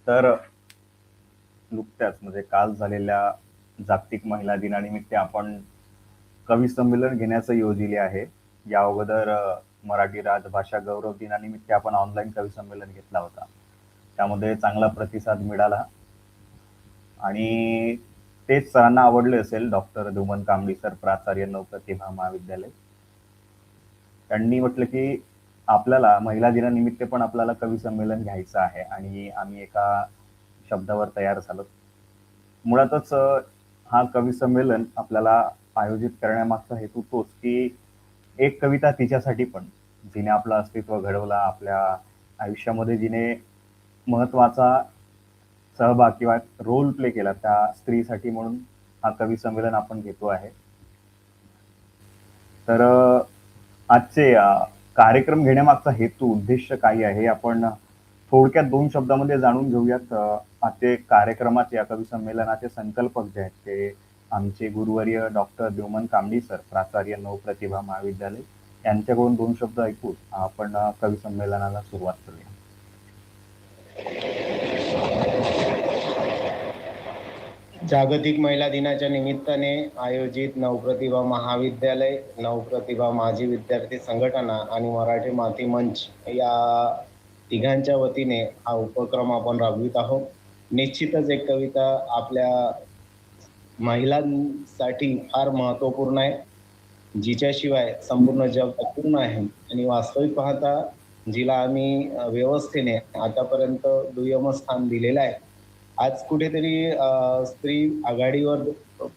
तर नुकत्याच म्हणजे काल झालेल्या जागतिक महिला दिनानिमित्त आपण कवी संमेलन घेण्याचं योजिले आहे. या अगोदर मराठी राजभाषा गौरव दिनानिमित्त आपण ऑनलाईन कवी संमेलन घेतला होता. त्यामध्ये चांगला प्रतिसाद मिळाला आणि तेच सरांना आवडले असेल. डॉक्टर धुमन कांबळी सर, प्राचार्य नवप्रतिभा महाविद्यालय, त्यांनी म्हटलं की आपल्याला महिला दिनानिमित्त पण आपल्याला कवी संमेलन घ्यायचं आहे आणि आम्ही एका शब्दावर तयार झालो. मुळातच हा कवी संमेलन आपल्याला आयोजित करण्यामागचा हेतू तोच की एक कविता तिच्यासाठी पण, जिने आपलं अस्तित्व घडवला, आपल्या आयुष्यामध्ये जिने महत्वाचा सहभाग किंवा रोल प्ले केला त्या स्त्रीसाठी, म्हणून हा कवी संमेलन आपण घेतो आहे. तर आजचे कार्यक्रम घेण्यामागचा हेतू, उद्देश काय आहे, आपण थोडक्यात 2 शब्दामध्ये जाणून घेऊयात. आजचे कार्यक्रमाचे, या कवी संमेलनाचे संकल्पक जे आहेत ते आमचे गुरुवर्य डॉक्टर द्युमन कांबळी सर, प्राचार्य नवप्रतिभा महाविद्यालय, यांच्याकडून 2 शब्द ऐकून आपण कवी संमेलनाला सुरुवात करूया. जागतिक महिला दिनाच्या निमित्ताने आयोजित नवप्रतिभा महाविद्यालय, नवप्रतिभा माजी विद्यार्थी संघटना आणि मराठी माती मंच या तिघांच्या वतीने हा उपक्रम आपण राबवित आहोत. निश्चितच एक कविता आपल्या महिलांसाठी फार महत्त्वपूर्ण आहे, जिच्याशिवाय संपूर्ण जग अपूर्ण आहे. आणि वास्तविक पाहता जिला आम्ही व्यवस्थेने आतापर्यंत दुय्यम स्थान दिलेलं आहे. आज कुठेतरी स्त्री आघाडीवर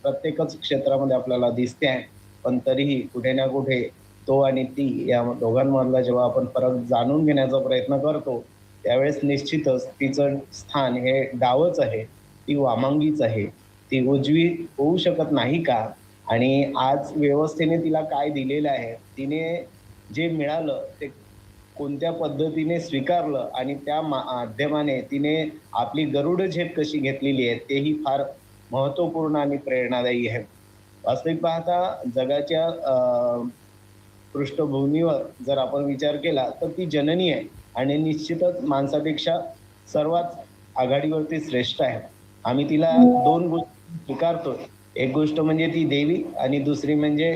प्रत्येकच क्षेत्रामध्ये आपल्याला दिसते आहे, पण तरीही कुठे ना कुठे तो आणि ती या दोघांमधला जेव्हा आपण फरक जाणून घेण्याचा प्रयत्न करतो त्यावेळेस निश्चितच तिचं स्थान हे डावच आहे, ती वामांगीच आहे, ती उजवी होऊ शकत नाही का? आणि आज व्यवस्थेने तिला काय दिलेलं आहे, तिने जे मिळालं ते कोणत्या पद्धतीने स्वीकारलं आणि त्या माध्यमाने तिने आपली गरुड झेप कशी घेतलेली आहे तेही फार महत्त्वपूर्ण आणि प्रेरणादायी आहे. वास्तविक पाहता जगाच्या पृष्ठभूमीवर जर आपण विचार केला तर ती जननी आहे आणि निश्चितच माणसापेक्षा सर्वात आघाडीवरती श्रेष्ठ आहे. आम्ही तिला 2 गोष्टी स्वीकारतो. एक गोष्ट म्हणजे ती देवी आणि दुसरी म्हणजे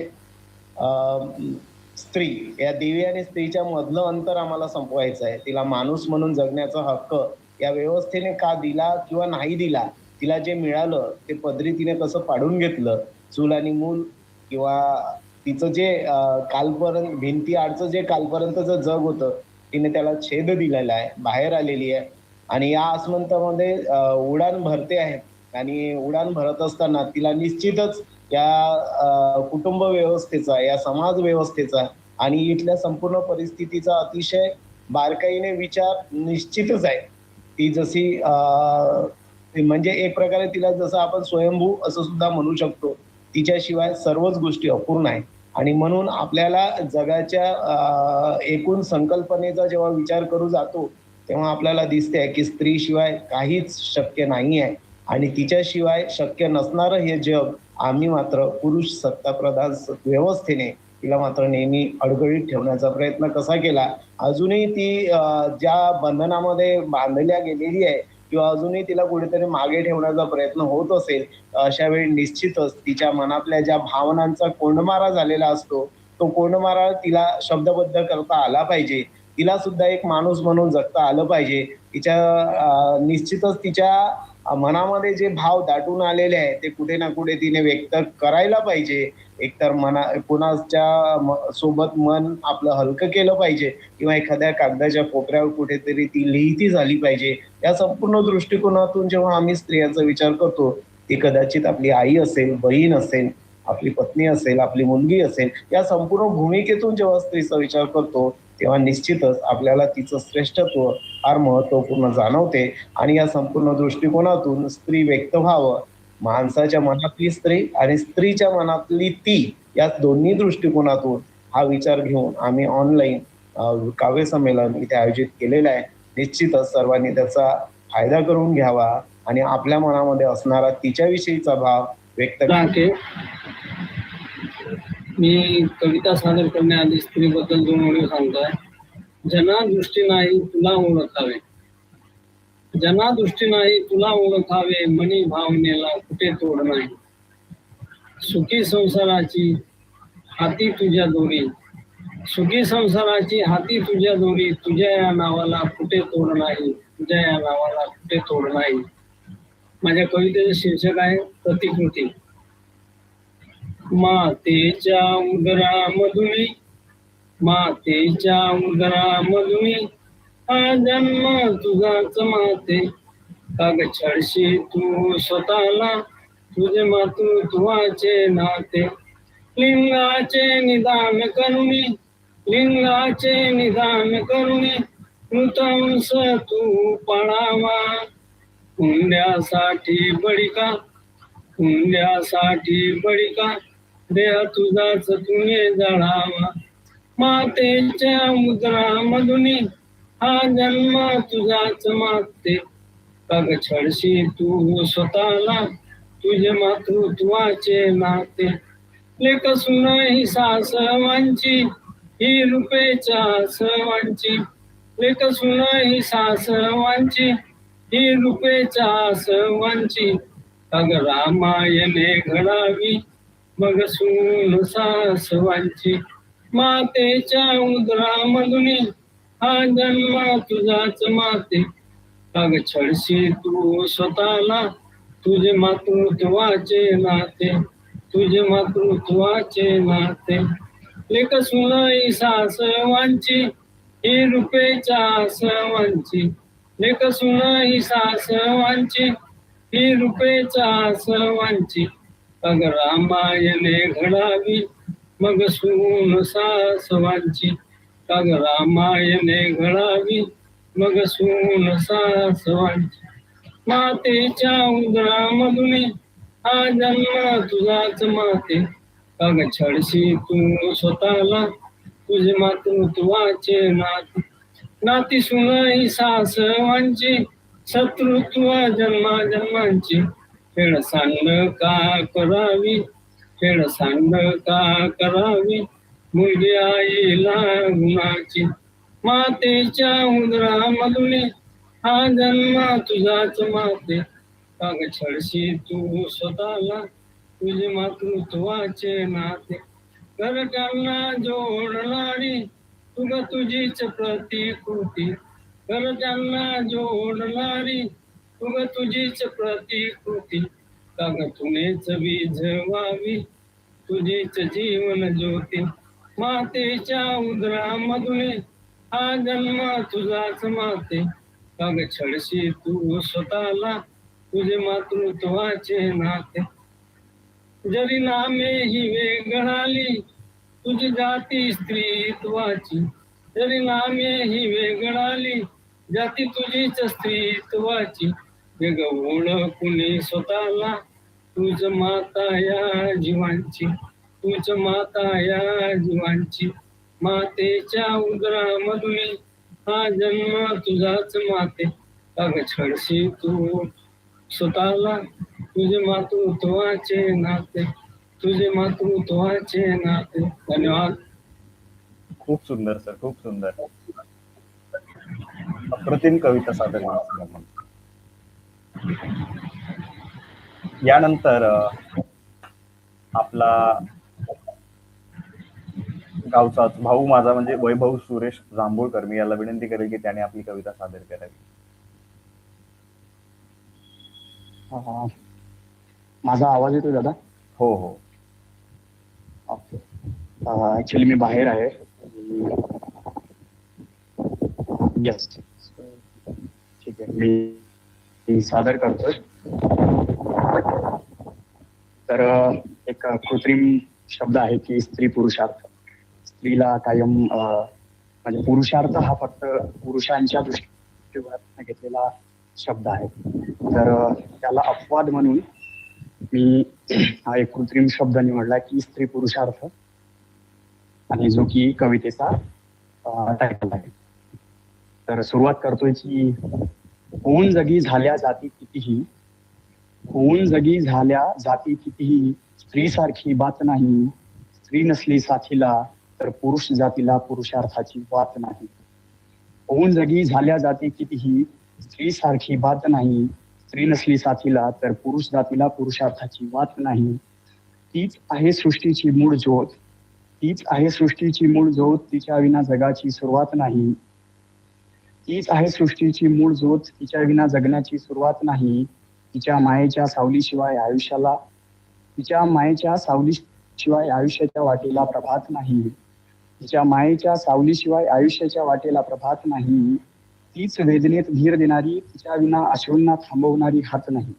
स्त्री. या देवी आणि स्त्रीच्या मधलं अंतर आम्हाला संपवायचं आहे. तिला माणूस म्हणून जगण्याचा हक्क या व्यवस्थेने का दिला किंवा नाही दिला, तिला जे मिळालं ते पदरी तिने कसं पाडून घेतलं, चूल आणि मूल किंवा तिचं जे कालपर्यंत भिंती आडचं जे कालपर्यंतचं जग होतं तिने त्याला छेद दिलेला आहे, बाहेर आलेली आहे. आणि या आसमंतामध्ये उडान भरते आहे आणि उडान भरत असताना तिला निश्चितच या कुटुंब व्यवस्थेचा, या समाज व्यवस्थेचा आणि इथल्या संपूर्ण परिस्थितीचा अतिशय बारकाईने विचार निश्चितच आहे. ती जशी म्हणजे एक प्रकारे तिला जसं आपण स्वयंभू असं सुद्धा म्हणू शकतो. तिच्याशिवाय सर्वच गोष्टी अपूर्ण आहे आणि म्हणून आपल्याला जगाच्या एकूण संकल्पनेचा जेव्हा विचार करू जातो तेव्हा आपल्याला दिसते की स्त्रीशिवाय काहीच शक्य नाही आहे आणि तिच्याशिवाय शक्य नसणारं हे जग आम्ही मात्र पुरुष सत्ताप्रधान व्यवस्थेने तिला मात्र नेहमी अडगळीत ठेवण्याचा प्रयत्न कसा केला. अजूनही ती ज्या बंधनामध्ये बांधल्या गेलेली आहे किंवा अजूनही तिला कुठेतरी मागे ठेवण्याचा प्रयत्न होत असेल, अशा वेळी निश्चितच तिच्या मनातल्या ज्या भावनांचा कोंडमारा झालेला असतो तो कोंडमारा तिला शब्दबद्ध करता आला पाहिजे. तिला सुद्धा एक माणूस म्हणून जगता आलं पाहिजे. तिच्या निश्चितच तिच्या मनामध्ये जे भाव दाटून आलेले आहे ते कुठे ना कुठे तिने व्यक्त करायला पाहिजे. एकतर कुणाच्या सोबत मन आपलं हलकं केलं पाहिजे किंवा एखाद्या कागदाच्या कोपऱ्यावर कुठेतरी ती लिहिती झाली पाहिजे. या संपूर्ण दृष्टिकोनातून जेव्हा आम्ही स्त्रियांचा विचार करतो ती कदाचित आपली आई असेल, बहीण असेल, आपली पत्नी असेल, आपली मुलगी असेल, या संपूर्ण भूमिकेतून जेव्हा स्त्रीचा विचार करतो तेव्हा निश्चितच आपल्याला तिचं श्रेष्ठत्व फार महत्त्वपूर्ण जाणवते. आणि या संपूर्ण दृष्टिकोनातून स्त्री व्यक्त व्हावं, माणसाच्या मनातली स्त्री आणि स्त्रीच्या मनातली ती, या दोन्ही दृष्टिकोनातून हा विचार घेऊन आम्ही ऑनलाईन काव्य संमेलन इथे आयोजित केलेलं आहे. निश्चितच सर्वांनी त्याचा फायदा करून घ्यावा आणि आपल्या मनामध्ये असणारा तिच्याविषयीचा भाव व्यक्त करावा. मी कविता सादर करण्याआधी स्त्रीबद्दल 2 ओळी सांगतोय. जना दृष्टी नाही तुला ओळखावे, जनादृष्टी नाही तुला ओळखावे, मनी भावनेला कुठे तोड नाही. सुखी संसाराची हाती तुझ्या दोरी, सुखी संसाराची हाती तुझ्या दोरी, तुझ्या या नावाला कुठे तोड नाही, तुझ्या या नावाला कुठे तोड नाही. माझ्या कवितेचं शीर्षक आहे प्रतिकृती. मातेच्या उदरामधुनी, मातेच्या उदरामधुनी हा जन्म तुझाच माते. का ग छळशी तू स्वतःला, तुझे मातृत्वाचे नाते. लिंगाचे निदान करुणी, लिंगाचे निदान करुणी मृतंस तू पाळावा. हुंड्यासाठी बळिका, हुंड्यासाठी बळिका देह तुझाच तुने जाळावा. मातेच्या उदरामधुनी हा जन्म तुझाच माते. का ग छळशी तू स्वतःला, तुझे मातृत्वाचे नाते. लेक सुन ही सासवांची, ही रूपेच्या सवांची. लेक सुन ही सासवांची, ही रूपेच्या सवांची. का ग रामायणे घडावी, मग सून सासवांची. मातेच्या उदरामधुनी हा जन्म तुझाच माते. का ग छळशी तू स्वतःला, तुझे मातृत्वाचे नाते, तुझे मातृत्वाचे नाते. लेक सुन ही सासवांची, ही रूपेच्या सवांची. लेक सुन ही सासवांची, ही रूपेच्या सवांची. का ग रामायणे घडावी, मग सून सासवांची. का ग रामायणे घडावी, मग सून सासवांची. मातेच्या उदरामधुनी हा जन्म तुझाच माते. का ग छळशी तू स्वतःला, तुझे मातृत्वाचे नाते. नाती सुन ही सासवांची, शत्रुत्व जन्मा जन्मांची. खेळ सांड का करावी, खेळ सांड का करावी, मुलगी आईला गुणाची. मातेच्या उदरामधुनी हा जन्म तुझाच माते. का ग छळशी तू स्वतःला, तुझे मातृत्वाचे नाते. घरच्यांना जोडणारी तुग तुझीच प्रतिकृती. घरच्यांना जोडणारी तुग तुझीच प्रतिकृती. का ग तुनेच विझवावी, तुझीच जीवन ज्योती. मातेच्या उदरामधुनी हा जन्म तुझाच माते. का ग छळशी तू स्वतःला, तुझे मातृत्वाचे नाते. जरी नामे ही वेगळाली, तुझी जाती स्त्रीत्वाची. जरी नामे ही वेगळाली, जाती तुझीच स्त्रीत्वाची. वेग ओळखुनी स्वतःला, तुझ माता या जीवांची. तुझ माता या जीवांची. मातेच्या उदरामधुनी हा जन्म तुझाच माते. का ग छळशी तू स्वतःला, तुझे मातृत्वाचे नाते, तुझे मातृत्वाचे नाते. धन्यवाद. खूप सुंदर सर, खूप सुंदर. अप्रतिम कविता सादर केली आपण. यानंतर आपला गावचाच भाऊ माझा म्हणजे वैभव सुरेश जांभूळकर, मी याला विनंती करेल की त्याने आपली कविता सादर करावी. माझा आवाज येतोय दादा? हो हो. ओके. ऍक्च्युली मी बाहेर आहे. यस, ठीक आहे, मी सादर करतोय. तर एक कृत्रिम शब्द आहे की स्त्री पुरुषार्थ. स्त्रीला कायम म्हणजे पुरुषार्थ हा फक्त पुरुषांच्या दृष्टीकोनातून घेतलेला शब्द आहे. तर त्याला अपवाद म्हणून मी हा एक कृत्रिम शब्द निवडला की स्त्री पुरुषार्थ, आणि जो की कवितेचा टायटल आहे. तर सुरुवात करतोय की होऊन जगी झाल्या जाती कितीही, होऊन जगी झाल्या जाती कितीही, स्त्रीसारखी बात नाही. स्त्री नसली साथीला तर पुरुष जातीला पुरुषार्थाची वात नाही. होऊन जगी झाल्या जाती कितीही, स्त्री सारखी बात नाही, स्त्री नसली साथीला तर पुरुष जातीला पुरुषार्थाची वाट नाही. तीच आहे सृष्टीची मूळ ज्योत, तीच आहे सृष्टीची मूळ ज्योत, तिच्या विना जगाची सुरुवात नाही. तीच आहे सृष्टीची मूळ ज्योत, तिच्या विना जगण्याची सुरुवात नाही. तिच्या मायेच्या सावलीशिवाय आयुष्याला, तिच्या मायेच्या सावलीशिवाय आयुष्याच्या वाटेला प्रभात नाही. तिच्या मायेच्या सावलीशिवाय आयुष्याच्या वाटेला प्रभात नाही. तीच वेदनेत धीर देणारी, तिच्या विना अश्रूंना थांबवणारी हात नाही.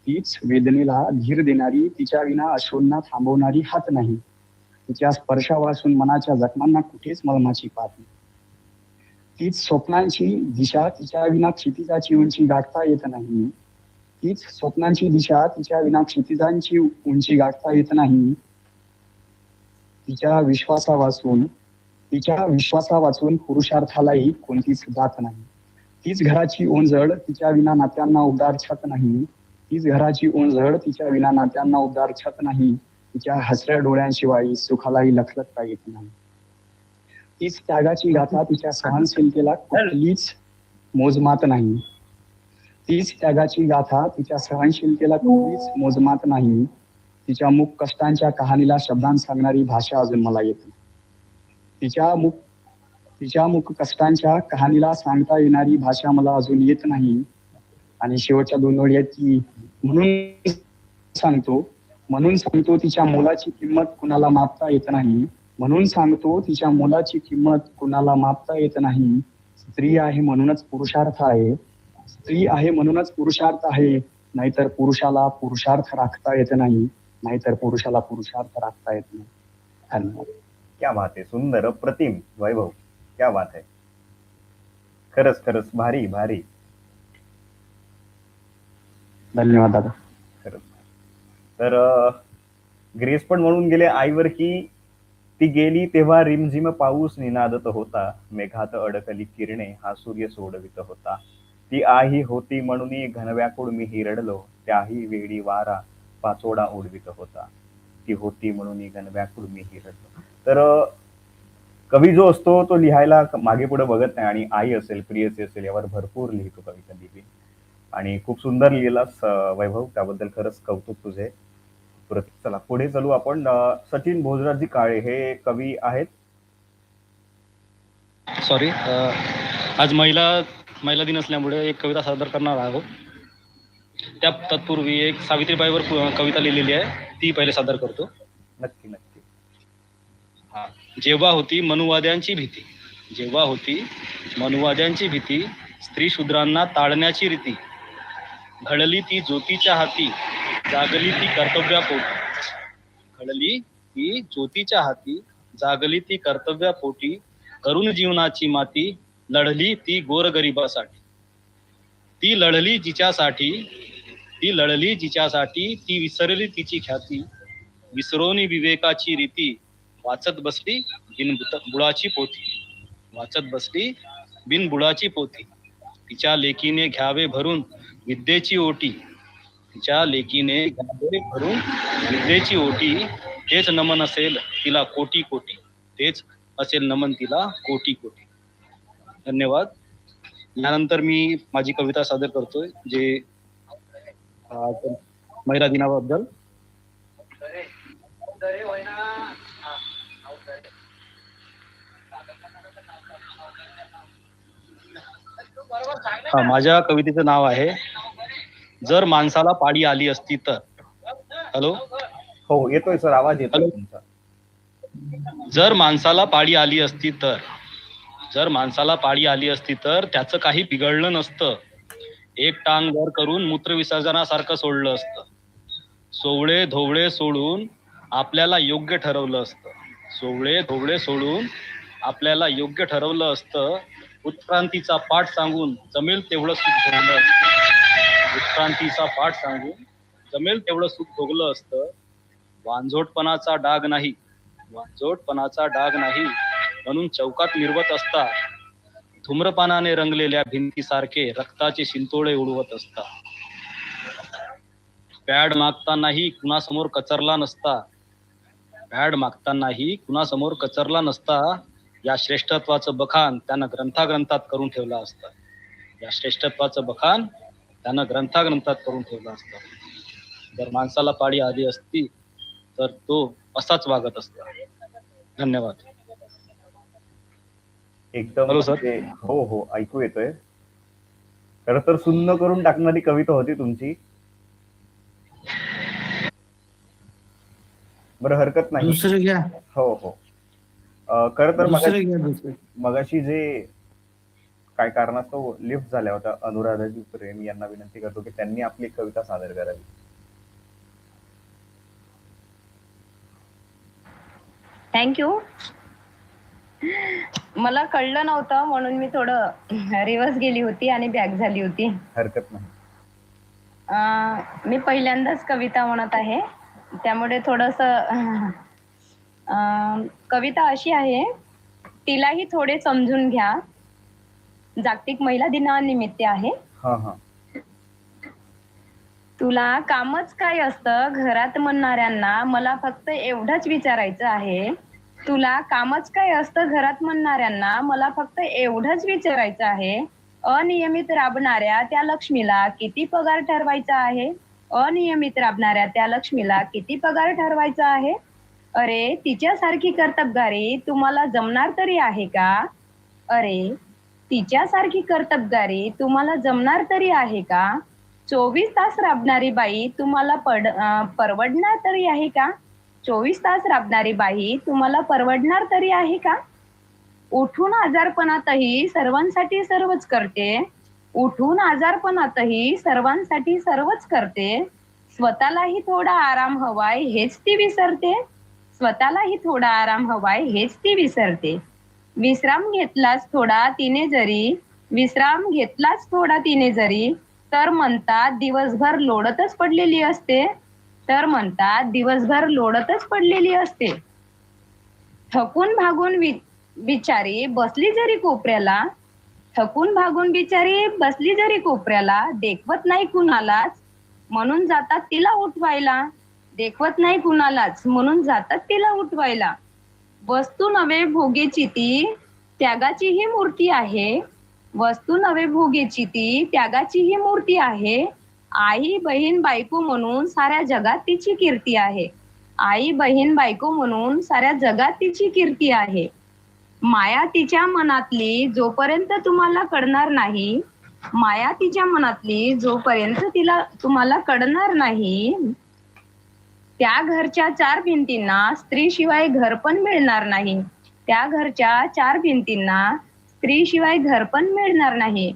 तीच वेदनेला धीर देणारी, तिच्या विना अश्रूंना थांबवणारी हात नाही. तिच्या स्पर्शावासून मनाच्या जखमांना कुठेच मलमाची पात नाही. तीच स्वप्नांची दिशा, तिच्या विना क्षितिजाची उंची गाठता येत नाही. तीच स्वप्नांची दिशा, तिच्या विना क्षितिजांची उंची गाठता येत नाही. तिच्या विश्वासा वाचून पुरुषार्थालाही कोणतीच जात नाही. तीच घराची ओंजळ, तिच्या विना नात्यांना उबदार छत नाही. तीच घराची ओंजळ, तिच्या विना नात्यांना उबदार छत नाही. तिच्या हसऱ्या डोळ्यांशिवाय सुखालाही लखलखता येत नाही. तीच त्यागाची गाथा, तिच्या सहनशीलतेला कुठलीच मोजमात नाही. तीच त्यागाची गाथा, तिच्या सहनशीलतेला कुठलीच मोजमात नाही. तिच्या मुख कष्टांच्या कहाणीला शब्दांत सांगणारी भाषा अजून मला येत नाही. तिच्या मुख कष्टांच्या कहाणीला सांगता येणारी भाषा मला अजून येत नाही. आणि शेवटच्या 2 ओळी आहेत की म्हणून सांगतो तिच्या मुलाची किंमत कुणाला मापता येत नाही. म्हणून सांगतो तिच्या मुलाची किंमत कुणाला मापता येत नाही. स्त्री आहे म्हणूनच पुरुषार्थ आहे, स्त्री आहे म्हणूनच पुरुषार्थ आहे. नाहीतर पुरुषाला पुरुषार्थ राखता येत नाही, नाहीतर पुरुषाला पुरुषार्थ राखता येत नाही. धन्यवाद. क्या बात आहे, सुंदर, अप्रतिम वैभव, क्या बात आहे. खरंच खरंच भारी भारी. धन्यवाद दादा. खरंच. तर ग्रेस पण म्हणून गेले आईवर की ती गेली तेव्हा रिमझिम पाऊस निनादत होता, मेघात अडकली किरणे हा सूर्य सोडवित होता. ती आई होती म्हणून घनव्याकुळ मी हिरडलो, त्याही वेळी वारा पाचोडा उडवित होता. ती होती म्हणून घनव्याकुळ मी हिरडलो. तर कवी जो असतो तो लिहायला मागे पुढे बघत नाही आणि आई असेल, प्रियसी असेल यावर भरपूर लिहितो कविता लिहिली आणि खूप सुंदर लिहिलास वैभव, त्याबद्दल खरंच कौतुक तुझे. चला पुढे चलू आपण. सचिन भोजराजी काळे हे कवी आहेत. सॉरी, आज महिला दिन असल्यामुळे एक कविता सादर करणार आहोत. त्या तत्पूर्वी एक सावित्रीबाईवर कविता लिहिलेली आहे, ती पहिले सादर करतो. नक्की नक्की. जेव्हा होती मनुवाद्यांची भीती, जेव्हा होती मनुवाद्यांची भीती, स्त्री शूद्रांना ताळण्याची रीती, घडली ती ज्योतीच्या हाती, जागली ती कर्तव्यापोटी, घडली ती ज्योतीच्या हाती, जागली ती कर्तव्यापोटी, करून जीवनाची माती, लढली ती गोरगरिबासाठी. ती लढली जिच्यासाठी, ती लढली जिच्यासाठी, ती विसरली तिची ख्याती, विसरोनी विवेकाची रीती, वाचत बसली बिनबुडाची पोथी, वाचत बसली बिनबुडाची पोथी. तिच्या लेकीने घ्यावे भरून विद्येची ओटी, तिच्या लेकीने घ्यावे भरून विद्येची ओटी, तेच नमन असेल तिला कोटी कोटी, तेच असेल नमन तिला कोटी कोटी. धन्यवाद. यानंतर मी माझी कविता सादर करतोय, जे महिला दिनाबद्दल. माझ्या कवितेचं नाव आहे जर माणसाला पाळी आली असती तर. हॅलो, हो येतोय सर, आवाज येतोय तुमचा. जर माणसाला पाळी आली असती तर, जर माणसाला पाळी आली असती तर त्याचं काही बिघडलं नसतं. एक टांग वर करून मूत्र विसर्जनासारखं सोडलं असतं. सोवळे धोवळे सोडून आपल्याला योग्य ठरवलं असतं. सोवळे धोवळे सोडून आपल्याला योग्य ठरवलं असतं. उत्क्रांतीचा पाठ सांगून जमेल तेवढं सुख भोगलं असतं. उत्क्रांतीचा पाठ सांगून जमेल तेवढं सुख भोगलं असतं. वांझोटपणाचा डाग नाही, वांझोटपणाचा डाग नाही म्हणून चौकात मिरवत असता. धूम्रपानाने रंगलेल्या भिंतीसारखे रक्ताचे शिंतोडे उडवत असता. पॅड मागतानाही कुणासमोर कचरला नसता. पॅड मागतानाही कुणासमोर कचरला नसता. या श्रेष्ठत्वाचं बखान त्यानं ग्रंथाग्रंथात करून ठेवलं असतं. या श्रेष्ठत्वाचं बखान त्यानं ग्रंथात करून ठेवलं असतं. जर माणसाला पाळी आली असती तर तो असाच वागत असतो. धन्यवाद. एकदम हॅलो सर. म्हणजे हो हो ऐकू येतोय. खरं तर सुन्न करून टाकणारी कविता होती तुमची. बरं हरकत नाही. दुसरं घ्या, हो हो. खरं तर दुसरं घ्या, दुसरं. मगाशी जे काय कारणास्तव लिफ्ट झाल्या होत्या अनुराधाजी प्रेम यांना विनंती करतो की त्यांनी आपली कविता सादर करावी. थँक्यू. मला कळलं नव्हतं म्हणून मी थोडं रिवर्स गेली होती आणि बॅक झाली होती. हरकत नाही. मी पहिल्यांदाच कविता म्हणत आहे, त्यामुळे थोडस कविता अशी आहे. तिलाही थोडे समजून घ्या. जागतिक महिला दिनानिमित्त आहे. हा हा. तुला कामच काय असतं घरात म्हणणाऱ्यांना मला फक्त एवढंच विचारायचं आहे. तुला कामच काय असतं घरात म्हणणाऱ्यांना मला फक्त एवढंच विचारायचं आहे. अनियमित राबणाऱ्या त्या लक्ष्मीला किती पगार ठरवायचा आहे? अनियमित राबणाऱ्या त्या लक्ष्मीला किती पगार ठरवायचा आहे? अरे तिच्यासारखी कर्तबगारी तुम्हाला जमणार तरी आहे का? अरे तिच्यासारखी कर्तबगारी तुम्हाला जमणार तरी आहे का? 24 तास राबणारी बाई तुम्हाला परवडणार तरी आहे का? 24 तास राबणारी बाई तुम्हाला परवडणार तरी आहे का? उठून आजारपणातही सर्वांसाठी सर्वच करते. उठून आजारपणातही सर्वांसाठी सर्वच करते. स्वतःलाही थोडा आराम हवाय हेच ती विसरते. स्वतःलाही थोडा आराम हवाय हेच ती विसरते. विश्राम घेतलाच थोडा तिने जरी तर म्हणतात दिवसभर लोळतच पडलेली असते. थकून भागून बिचारी बसली जरी कोपऱ्याला देखवत नाही कुणालाच म्हणून जातात तिला उठवायला. वस्तू नव्हे भोगेची ती त्यागाचीही मूर्ती आहे. आई बहीण बायको म्हणून साऱ्या जगात तिची कीर्ती आहे. माया तिच्या मनातली जोपर्यंत तुम्हाला कळणार नाही त्या घरच्या चार भिंतींना स्त्रीशिवाय घर पण मिळणार नाही.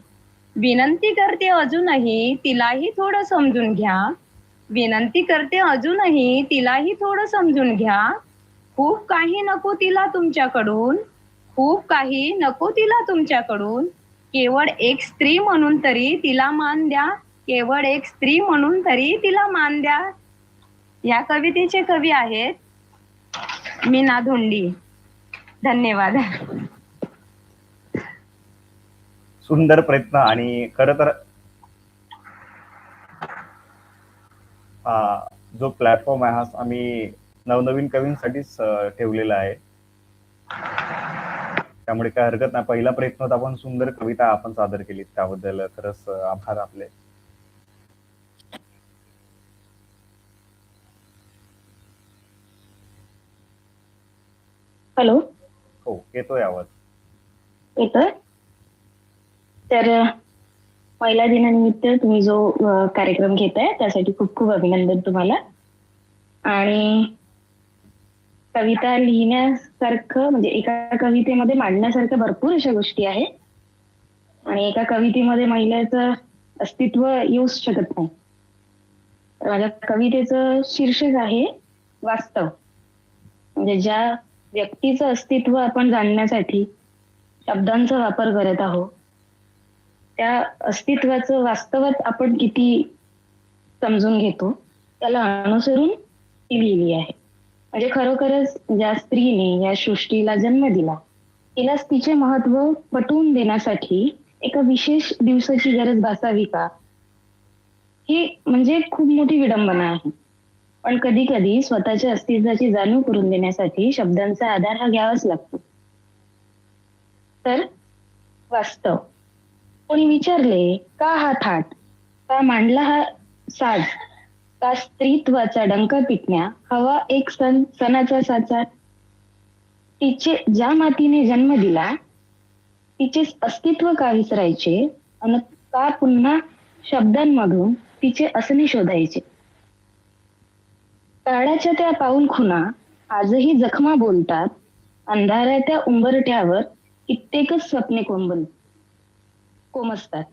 विनंती करते अजूनही तिलाही थोडं समजून घ्या. खूप काही नको तिला तुमच्याकडून. केवळ एक स्त्री म्हणून तरी तिला मान द्या. या कवितेचे कवी आहेत मीना धोंडी. धन्यवाद. सुंदर प्रयत्न. आणि खरं तर जो प्लॅटफॉर्म आहे हा आम्ही नवनवीन कवींसाठीच ठेवलेला आहे, त्यामुळे काय हरकत नाही. पहिला प्रयत्न होता, आपण सुंदर कविता आपण सादर केली त्याबद्दल खरंच आभार आपले. हॅलो. हो येतोय आवाज. येतोय. तर महिला दिनानिमित्त तुम्ही जो कार्यक्रम घेताय त्यासाठी खूप खूप अभिनंदन तुम्हाला. आणि कविता लिहिण्यासारखं म्हणजे एका कवितेमध्ये मांडण्यासारख्या भरपूर अशा गोष्टी आहेत आणि एका कवितेमध्ये महिलेचं अस्तित्व येऊच शकत नाही. माझ्या कवितेचं शीर्षक आहे वास्तव. म्हणजे ज्या व्यक्तीचं अस्तित्व आपण जाणण्यासाठी शब्दांचा वापर करत आहोत त्या अस्तित्वाचं वास्तवात आपण किती समजून घेतो त्याला अनुसरून ती लिहिली आहे. म्हणजे खरोखरच ज्या स्त्रीने या सृष्टीला जन्म दिला तिलाच तिचे महत्व पटवून देण्यासाठी एका विशेष दिवसाची गरज भासावी का, ही म्हणजे खूप मोठी विडंबना आहे. पण कधी कधी स्वतःच्या अस्तित्वाची जाणीव करून देण्यासाठी शब्दांचा आधार हा घ्यावाच लागतो. तर वास्तव कोणी विचारले का हा थाट, का मांडला हा साज, का स्त्रीत्वाचा डंका पिटण्या हवा एक सणाचा साचा, तिचे ज्या मातीने जन्म दिला तिचे अस्तित्व का विसरायचे आणि का पुन्हा शब्दांमधून तिचे असणे शोधायचे. काळाच्या त्या पाऊल खुणा आजही जखमा बोलतात, अंधाराच्या उंबरठ्यावर कित्येकच स्वप्ने कोमसतात.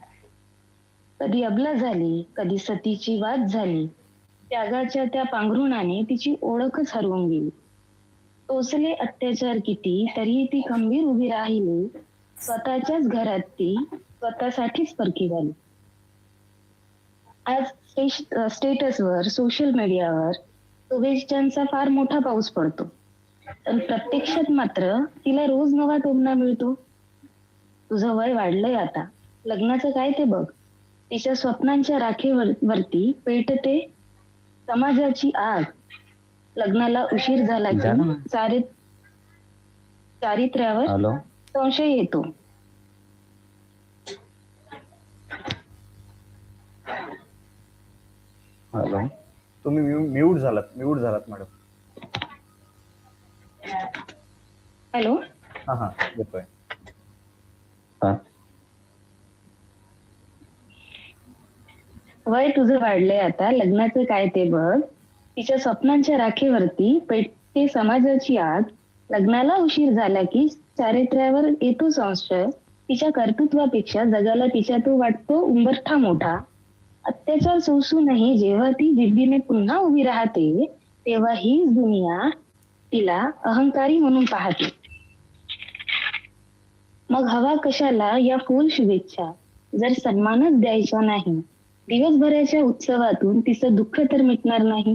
कधी अबला झाली, कधी सतीची वाद झाली, त्यागाच्या त्या पांघरुणाने तिची ओळखच हरवून गेली. टोचले अत्याचार किती तरीही ती खंबीर उभी राहिली, स्वतःच्याच घरात ती स्वतःसाठीच परकी झाली. आज स्टेटसवर सोशल मीडियावर शुभेच्छांचा फार मोठा पाऊस पडतो, पण प्रत्यक्षात मात्र तिला रोज नवा टोमणा मिळतो. तुझं वय वाढलंय आता, लग्नाचं काय ते बघ. तिच्या स्वप्नांच्या राखेवरती पेटते समाजाची आग. लग्नाला उशीर झाला की चारित्र्यावर संशय येतो. हॅलो, तुम्ही म्यूट झालात मॅडम. हॅलो, हा येतोय. वय तुझं वाढलंय आता, लग्नाचं काय ते बघ. तिच्या स्वप्नांच्या राखेवरती पेटते समाजाची आग. लग्नाला उशीर झाला की चारित्र्यावर येतो संशय. तिच्या कर्तृत्वापेक्षा जगाला तिच्या तो वाटतो उंबरठा मोठा. अत्याचार सोसूनही जेव्हा ती जिद्दीने पुन्हा उभी राहते, तेव्हा हीच दुनिया तिला अहंकारी म्हणून पाहते. मग हवा कशाला या फुल शुभेच्छा, जर सन्मानच द्यायचा नाही, दिवसभराच्या उत्सवातून तिचं दुःख तर मिटणार नाही.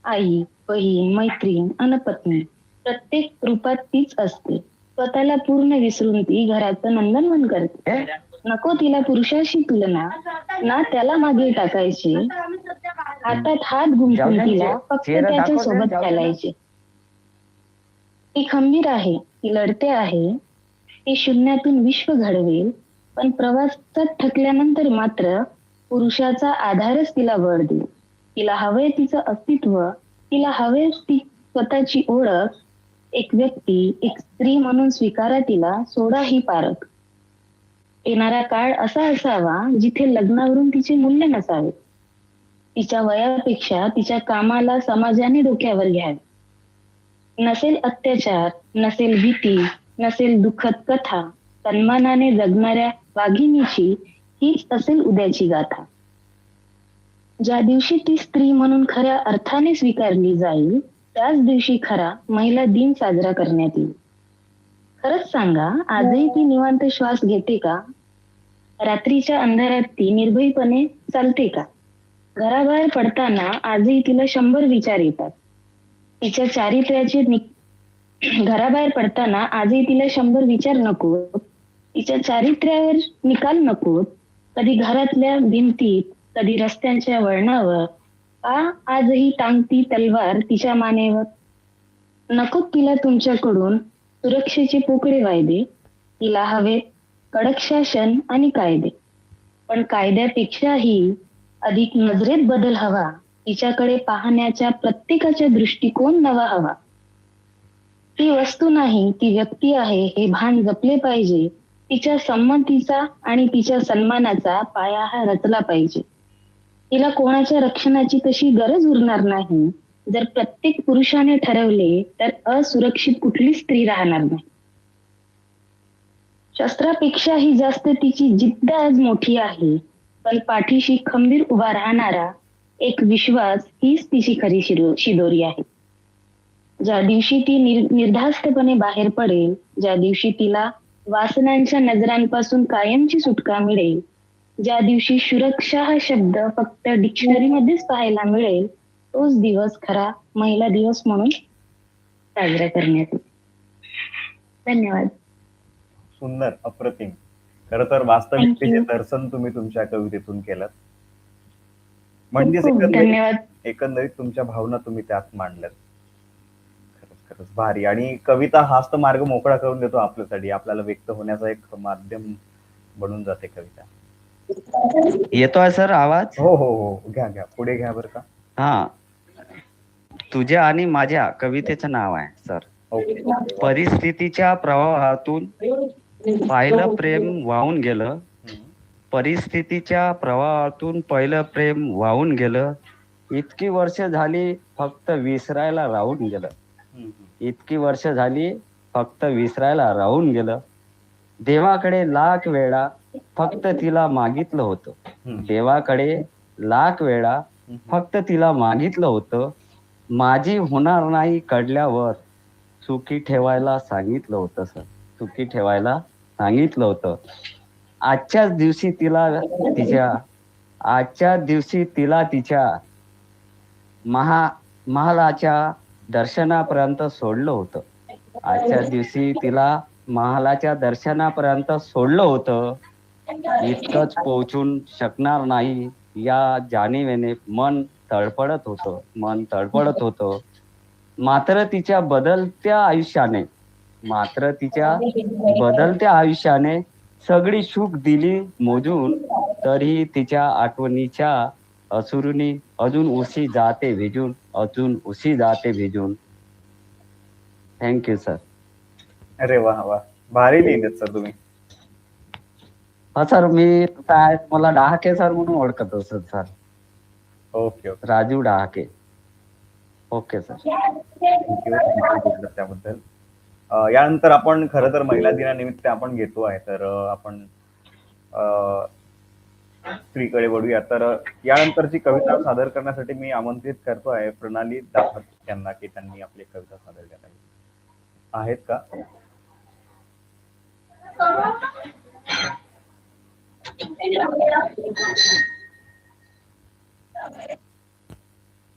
आई, बहीण, मैत्रीण अन पत्नी प्रत्येक रूपात तीच असते. स्वतःला पूर्ण विसरून ती घराचं नंदनवन करते. नको तिला पुरुषाशी तुलना, ना त्याला मागे टाकायचे. हातात हात गुंफून तिला फक्त त्याच्या सोबत चालायचे. ती खंबीर आहे, ती लढते आहे, ती शून्यातून विश्व घडवेल. पण प्रवासात थकल्यानंतर मात्र पुरुषाचा आधारच तिला बळ देईल. तिला हवे तिचं अस्तित्व, तिला हवे ती स्वतःची ओळख. एक व्यक्ती, एक स्त्री म्हणून स्वीकारा तिला, सोडा ही पारख. येणारा काळ असा असावा जिथे लग्नावरून तिचे मूल्य नसावे. तिच्या वयापेक्षा तिच्या कामाला समाजाने डोक्यावर घ्यावे. नसेल अत्याचार, नसेल भीती, नसेल दुःखद कथा. सन्मानाने जगणाऱ्या वाघिणीची हीच असेल उद्याची गाथा. ज्या दिवशी ती स्त्री म्हणून खऱ्या अर्थाने स्वीकारली जाईल, त्याच दिवशी खरा महिला दिन साजरा करण्यात येईल. खरंच सांगा, आजही ती निवांत श्वास घेते का? रात्रीच्या अंधारात ती निर्भयपणे चालते का? घराबाहेर पडताना आजही तिला 100 विचार येतात. तिच्या चारित्र्याचे घराबाहेर पडताना आजही तिला 100 विचार नको, तिच्या चारित्र्यावर निकाल नको. कधी घरातल्या भिंतीत, कधी रस्त्यांच्या वळणावर, का आजही टांगती तलवार तिच्या मानेवर. नको तिला तुमच्याकडून सुरक्षेचे पोकळे वायदे. तिला हवे कडक शासन आणि कायदे, पण कायद्यापेक्षाही अधिक नजरेत बदल हवा. तिच्याकडे पाहण्याच्या प्रत्येकाचा दृष्टिकोन नवा हवा. ती वस्तू नाही, ती व्यक्ती आहे हे भान जपले पाहिजे. तिच्या संमतीचा आणि तिच्या सन्मानाचा पाया हा रचला पाहिजे. तिला कोणाच्या रक्षणाची तशी गरज उरणार नाही. जर प्रत्येक पुरुषाने ठरवले तर असुरक्षित कुठली स्त्री राहणार नाही. शस्त्रापेक्षाही जास्त तिची जिद्द आज मोठी आहे, पण पाठीशी खंबीर उभा राहणारा एक विश्वास हीच तिची खरी शिदोरी आहे. ज्या दिवशी ती निर्धास्तपणे बाहेर पडेल, ज्या दिवशी तिला वासनांच्या नजरांपासून कायमची सुटका मिळेल, ज्या दिवशी सुरक्षा हा शब्द फक्त डिक्शनरीमध्येच पाहायला मिळेल, तोच दिवस खरा महिला दिवस म्हणून साजरा करण्यात येईल. धन्यवाद. सुंदर, अप्रतिम. खर तर वास्तविकतेचे दर्शन तुम्ही तुमच्या कवितेतून केलं. म्हणजे धन्यवाद. एकंदरीत तुमच्या भावना तुम्ही त्यात मांडल्यात. खरंच भारी. आणि कविता हाच तर मार्ग मोकळा करून देतो आपल्यासाठी, आपल्याला व्यक्त होण्याचा एक माध्यम बनून जाते कविता. येतोय सर आवाज? हो हो हो, घ्या घ्या, पुढे घ्या बरं का. हा, तुझ्या आणि माझ्या कवितेचं नाव आहे सर. ओके. परिस्थितीच्या प्रवाहातून पाहिलं प्रेम वाहून गेलं. परिस्थितीच्या प्रवाहातून पहिलं प्रेम वाहून गेलं. इतकी वर्ष झाली फक्त विसरायला राहून गेलं. इतकी वर्ष झाली फक्त विसरायला राहून गेलं. देवाकडे लाख वेळा फक्त तिला मागितलं होतं. देवाकडे लाख वेळा फक्त तिला मागितलं होतं. माझी होणार नाही कळल्यावर सुखी ठेवायला सांगितलं होतं सर. सुखी ठेवायला सांगितलं होतं. आजच्याच दिवशी तिला तिच्या महालाच्या दर्शनापर्यंत सोडलं होतं. आजच्याच दिवशी तिला महालाच्या दर्शनापर्यंत सोडलं होतं. इतकंच पोहोचून शकणार नाही या जाणीवेने मन तळपडत होतं. मात्र तिच्या बदलत्या आयुष्याने सगळी सुख दिली मोजून. तरी तिच्या आठवणीच्या असुरुनी अजून उशी जाते भिजून. Thank you sir. अरे वा वा, भारी लिहिलेत सर तुम्ही. हा सर, मला डहाके सर म्हणून ओळखतो sir. Okay okay, Raju Dahake. Okay sir, thank you त्याबद्दल. यानंतर आपण खरं तर महिला दिनानिमित्त आपण घेतो आहे, तर आपण स्त्रीकडे वळूया. तर यानंतरची कविता सादर करण्यासाठी मी आमंत्रित करतो आहे प्रणाली दाभट यांना, की त्यांनी आपली कविता सादर करावी. आहेत का?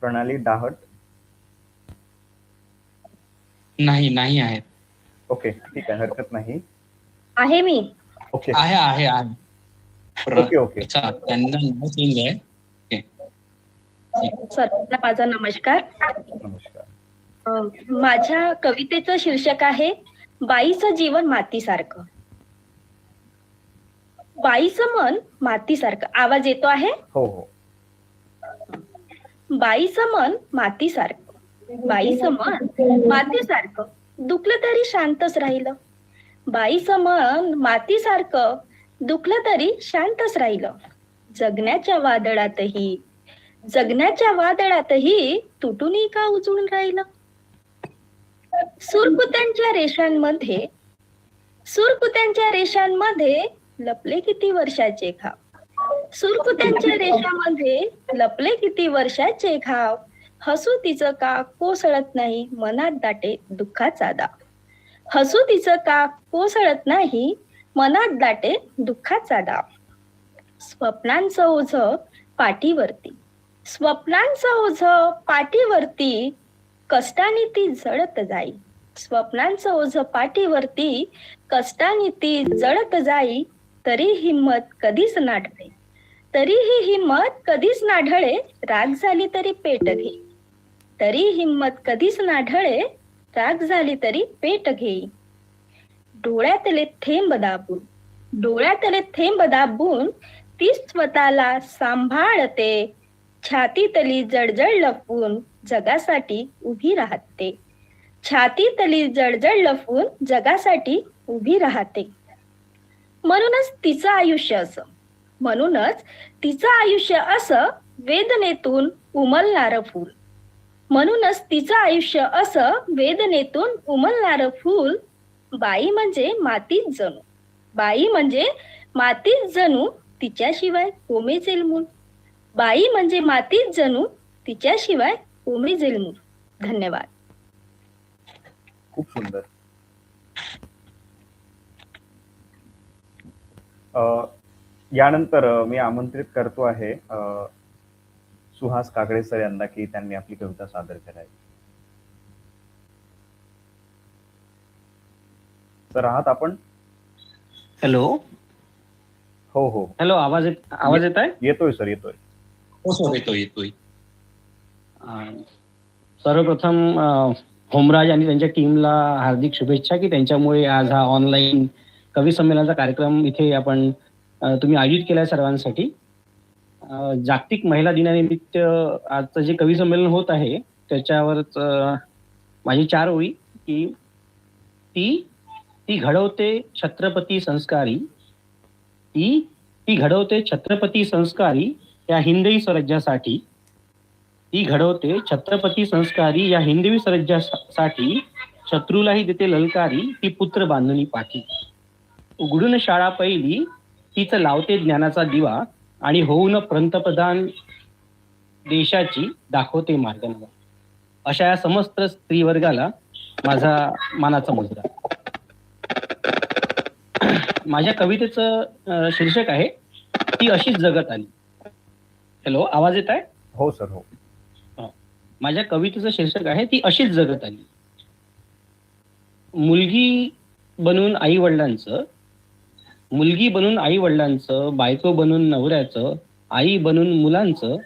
प्रणाली दाहट? नाही आहेत. ओके, ठीक आहे, हरकत नाही. आहे मी. ओके आहे ओके ओके. त्यांना नाव चेंज आहे. सर्वांना माझा नमस्कार. नमस्कार. माझ्या कवितेचं शीर्षक आहे बाईचं जीवन मातीसारखं. बाईचं मन मातीसारखं. आवाज येतो आहे? हो हो. बाईचं मन मातीसारखं. बाईचं मन मातीसारखं दुखलं तरी शांतच राहिलं. बाईचं मन मातीसारखं दुखलं तरी शांतच राहिलं. जगण्याच्या वादळातही तुटूनही का उजळून राहिलं. सुरकुत्यांच्या रेषांमध्ये लपले किती वर्षाचे घाव. सुरकुत्यांच्या रेषांमध्ये लपले किती वर्षाचे घाव. हसू तिचं का कोसळत नाही मनात दाटे दुःखाचा दाव. हसू तिचं का कोसळत नाही मनात दाटे दुःखाचा दाव. स्वप्नांचं ओझं पाठीवरती कष्टाने ती जळत जाई. स्वप्नांचं ओझं पाठीवरती कष्टाने ती जळत जाई. तरीही हिम्मत कधीच नाढळे राग झाली तरी पेट घे. डोळ्यातले थेंब दाबून ती स्वतःला सांभाळते. छातीतली जळजळ लपवून जगासाठी उभी राहते. म्हणूनच तिचं आयुष्य असं वेदनेतून उमलणारं फूल. बाई म्हणजे मातीच जणू तिच्याशिवाय कोमेजेल मूल. धन्यवाद. खूप सुंदर. यानंतर मी आमंत्रित करतो आहे सुहास काकडे सर यांना, की त्यांनी आपली कविता सादर करावी. सर आहात आपण? हॅलो. हो हो. हॅलो, आवाज येत आहे? येतोय सर, येतोय. येतोय. सर्वप्रथम होमराज आणि त्यांच्या टीमला हार्दिक शुभेच्छा, की त्यांच्यामुळे आज हा ऑनलाईन कवी संमेलनाचा कार्यक्रम इथे आपण तुम्ही आयोजित केलाय सर्वांसाठी. जागतिक महिला दिनानिमित्त आजचं जे कवी संमेलन होत आहे त्याच्यावरच माझी 4 ओळी की ती घडवते छत्रपती संस्कारी, ती घडवते छत्रपती संस्कारी या हिंदवी स्वराज्यासाठी, ती घडवते छत्रपती संस्कारी या हिंदवी स्वराज्यासाठी, शत्रूलाही देते ललकारी ती पुत्र बांधणी पाठी. उघडून शाळा पहिली तीच लावते ज्ञानाचा दिवा, आणि होऊन पंतप्रधान देशाची दाखवते मार्ग नवा. अशा या समस्त स्त्री वर्गाला माझा मानाचा मुजरा. माझ्या कवितेचं शीर्षक आहे ती अशीच जगत आली. हॅलो, आवाज येत आहे? हो सर, हो. माझ्या कवितेचं शीर्षक आहे ती अशीच जगत आली. मुलगी बनून आई वडिलांचं, बायको बनून नवऱ्याचं, आई बनून मुलांचं,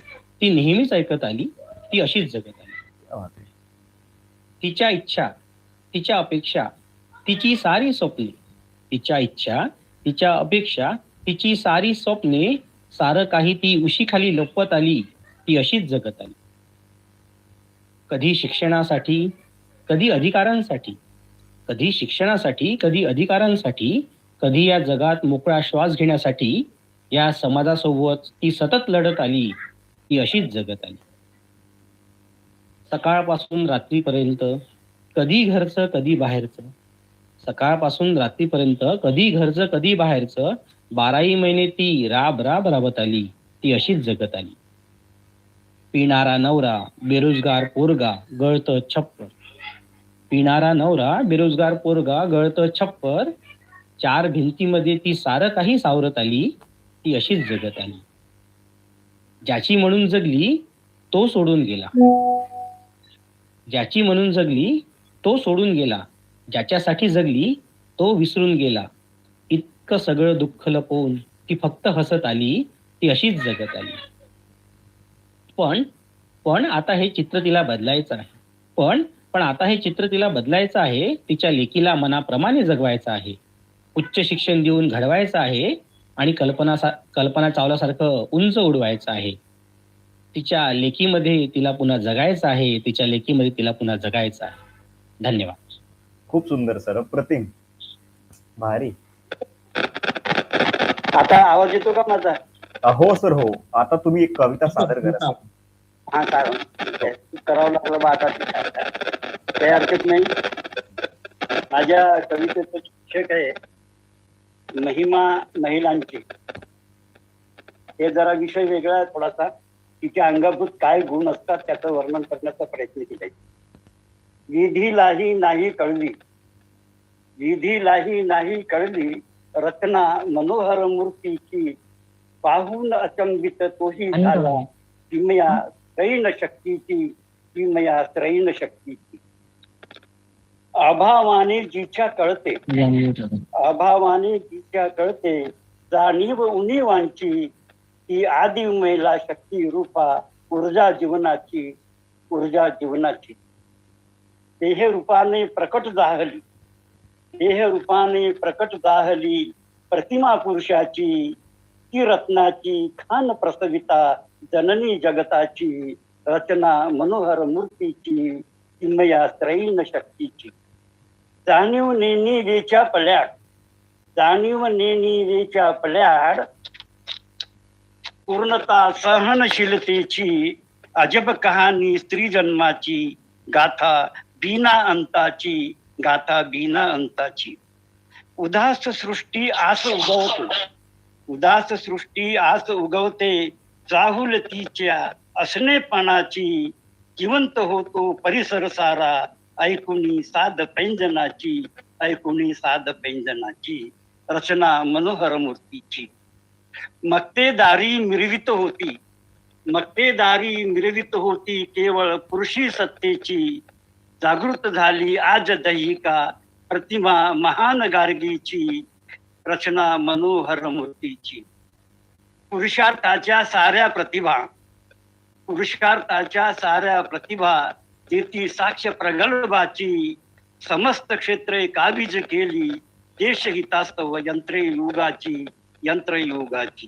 ती नेहमीच ऐकत आली, ती अशीच जगत आली. तिच्या इच्छा, तिच्या अपेक्षा, तिची सारी स्वप्ने, तिच्या इच्छा, तिच्या अपेक्षा, तिची सारी स्वप्ने, सारं काही ती उशीखाली लपवत आली, ती अशीच जगत आली. कधी शिक्षणासाठी, कधी अधिकारांसाठी, कधी शिक्षणासाठी, कधी अधिकारांसाठी, कधी या जगात मोकळा श्वास घेण्यासाठी, या समाजासोबत ती सतत लढत आली, ती अशीच जगत आली. सकाळपासून रात्रीपर्यंत कधी घरचं कधी बाहेरचं, सकाळपासून रात्रीपर्यंत कधी घरचं कधी बाहेरचं, 12ही महिने ती राबत आली, ती अशीच जगत आली. पिणारा नवरा बेरोजगार पोरगा गळतं छप्पर, पिणारा नवरा बेरोजगार पोरगा गळतं छप्पर, 4 भिंतीमध्ये ती सारं काही सावरत आली, ती अशीच जगत आली. ज्याची म्हणून जगली तो सोडून गेला, ज्याची म्हणून जगली तो सोडून गेला, ज्याच्यासाठी जगली तो विसरून गेला. इतकं सगळं दुःख लपवून ती फक्त हसत आली, ती अशीच जगत आली. पण आता हे चित्र तिला बदलायचं आहे. पण आता हे चित्र तिला बदलायचं आहे. तिच्या लेकीला मनाप्रमाणे जगवायचं आहे, उच्च शिक्षण देऊन घडवायचं आहे, आणि कल्पना चावल्यासारखं उंच उडवायचं आहे. तिच्या लेकीमध्ये तिला पुन्हा जगायचं आहे, तिच्या लेकीमध्ये तिला पुन्हा जगायचं आहे. धन्यवाद. खूप सुंदर सर, अप्रतिम, भारी. आता आवाज येतो का माझा? हो सर, हो. आता तुम्ही एक कविता सादर करा. हा, काय करावं लागलं बा आता, काही हरकत नाही. माझ्या कवितेचं शीर्षक आहे महिमा महिलांची. हे जरा विषय वेगळा आहे थोडासा. तिच्या अंगभूत काय गुण असतात त्याचं वर्णन करण्याचा प्रयत्न केलाय. विधीलाही नाही कळली रत्ना मनोहर मूर्तीची, पाहून अचंबित तोही झाला किमया त्रैन शक्तीची. अभावाने जिच्या कळते जाणीव उणीवांची, ती आदिमेला शक्ती रूपा ऊर्जा जीवनाची. देह रूपाने प्रकट जाहली प्रतिमा पुरुषाची, ती रत्नाची खान प्रसविता जननी जगताची, रचना मनोहर मूर्तीची किमया त्रैन शक्तीची. जाणीव नेणीवेच्या पल्याड पूर्णता सहनशीलतेची, अजब कहाणी स्त्री जन्माची, गाथा बिना अंताची. उदास सृष्टी आस उगवते चाहुल तिच्या असणेपणाची, जिवंत होतो परिसर सारा ऐकुनी साध पैंजनाची, रचना मनोहर मूर्तीची. मक्तेदारी मिरवित होती केवळ पुरुषी सत्तेची, जागृत झाली आज दैहिका प्रतिमा महान गार्गीची, रचना मनोहर मूर्तीची. पुरुषार्थाच्या साऱ्या प्रतिभा देती साक्ष प्रगल्भाची, समस्त क्षेत्रे काबीज केली देशहितास्तव यंत्रे युगाची, यंत्रयुगाची.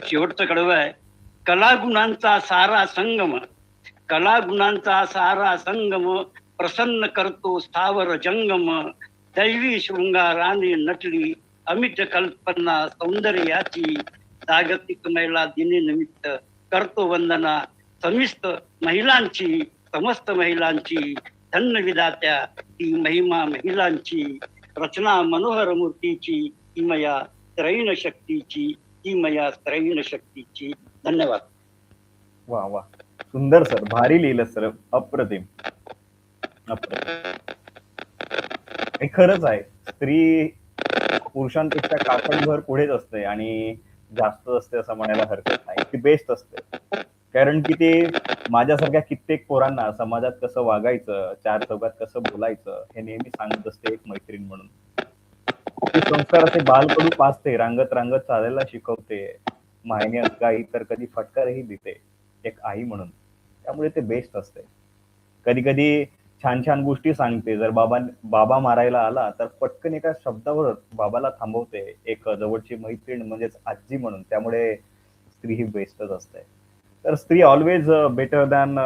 शेवटचं कडवं आहे, कलागुणांचा सारा संगम, कलागुणांचा सारा संगम प्रसन्न करतो स्थावर जंगम, दैवी शृंगाराने नटली अमित कल्पना सौंदर्याची, जागतिक महिला दिनानिमित्त करतो वंदना समिस्त महिलांची, समस्त महिलांची, धन्य विधात्या ती महिमा महिलांची, रचना मनोहर मूर्तीची ती मया त्रैण शक्तीची, ती मया त्रैण शक्तीची. धन्यवाद. वा वा, सुंदर सर, भारी लिहिलं सर, अप्रतिम अप्रतिम. हे खरंच आहे, स्त्री पुरुषांपेक्षा काकणभर पुढेच असते आणि जास्त असते असं म्हणायला हरकत नाही. ती बेस्ट असते, कारण की ते माझ्यासारख्या कित्येक पोरांना समाजात कसं वागायचं, चार चौकात कसं बोलायचं हे नेहमी सांगत असते एक मैत्रीण म्हणून. ते संस्कार असे बालकडू पाचते, रांगत रांगत चालायला शिकवते, मायने काही तर कधी फटकारही देते एक आई म्हणून. त्यामुळे ते बेस्ट असते. कधी कधी छान छान गोष्टी सांगते. जर बाबा मारायला आला तर पटकन एका शब्दावर बाबाला थांबवते, एक जवळची मैत्रीण म्हणजेच आजी म्हणून. त्यामुळे स्त्री ही बेस्टच असते. तर स्त्री ऑलवेज बेटर दॅन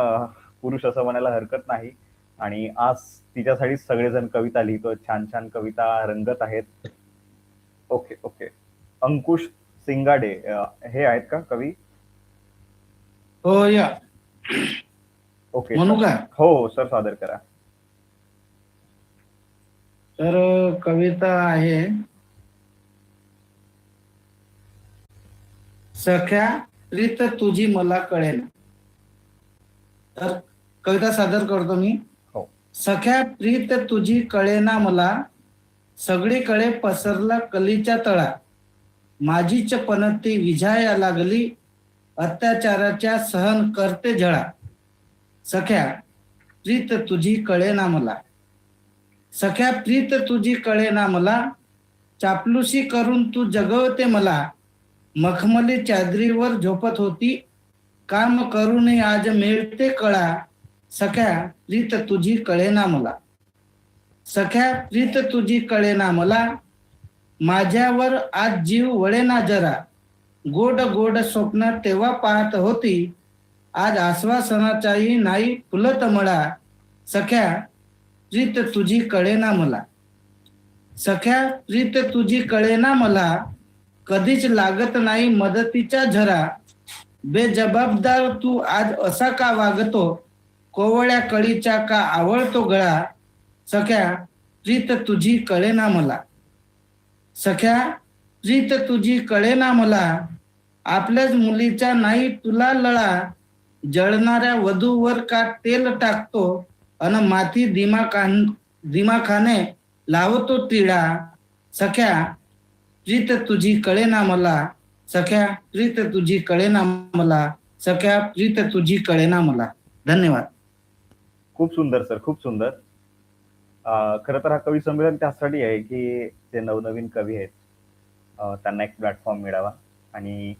पुरुष असं म्हणायला हरकत नाही. आणि आज तिच्यासाठी सगळेजण कविता लिहितो, छान छान कविता रंगत आहेत. ओके ओके, अंकुश सिंगाडे हे आहेत का कवी? हो या. ओके, म्हणू का? हो सर, सादर करा. तर कविता आहे, सख्या प्रीत तुझी मला कळेना. तर कविता सादर करतो मी. हो. सख्या प्रीत तुझी कळेना मला, सगळीकडे पसरला कलीच्या तळा, माझीच पणती विझाया लागली, अत्याचाराच्या सहन करते झळा. सख्या प्रीत तुझी कळेना मला, सख्या प्रीत तुझी कळेना मला, चापलुसी करून तू जगवते मला, मखमली चादरीवर झोपत होती, काम करूनही आज मिळते कळा. सख्या प्रीत तुझी कळेना मला, सख्या प्रीत तुझी कळेना मला, माझ्यावर आज जीव वळेना जरा, गोड गोड स्वप्न तेव्हा पाहत होती, आज आश्वासनाचाही नाही फुलत मळा. सख्या प्रीत तुझी कळेना मला, सख्या प्रीत तुझी कळेना मला, कधीच लागत नाही मदतीचा झरा, बेजबाबदार तू आज असा का वागतो, कोवळ्या कळीचा का आवळतो गळा. सख्या प्रीत तुझी कळेना मला, सख्या प्रीत तुझी कळेना मला, आपल्याच मुलीचा नाही तुला लळा, जळणाऱ्या वधूवर का तेल टाकतो, अन माती दिमाखाने लावतो टिळा. सख्या प्रीत तुझी कळेना मला, सख्या प्रीत तुझी कळेना मला, सख्या प्रीत तुझी कळेना मला. धन्यवाद. खूप सुंदर सर, खूप सुंदर. खरं तर हा कवी संमेलन त्यासाठी आहे की ते नवनवीन कवी आहेत, त्यांना एक प्लॅटफॉर्म मिळावा, आणि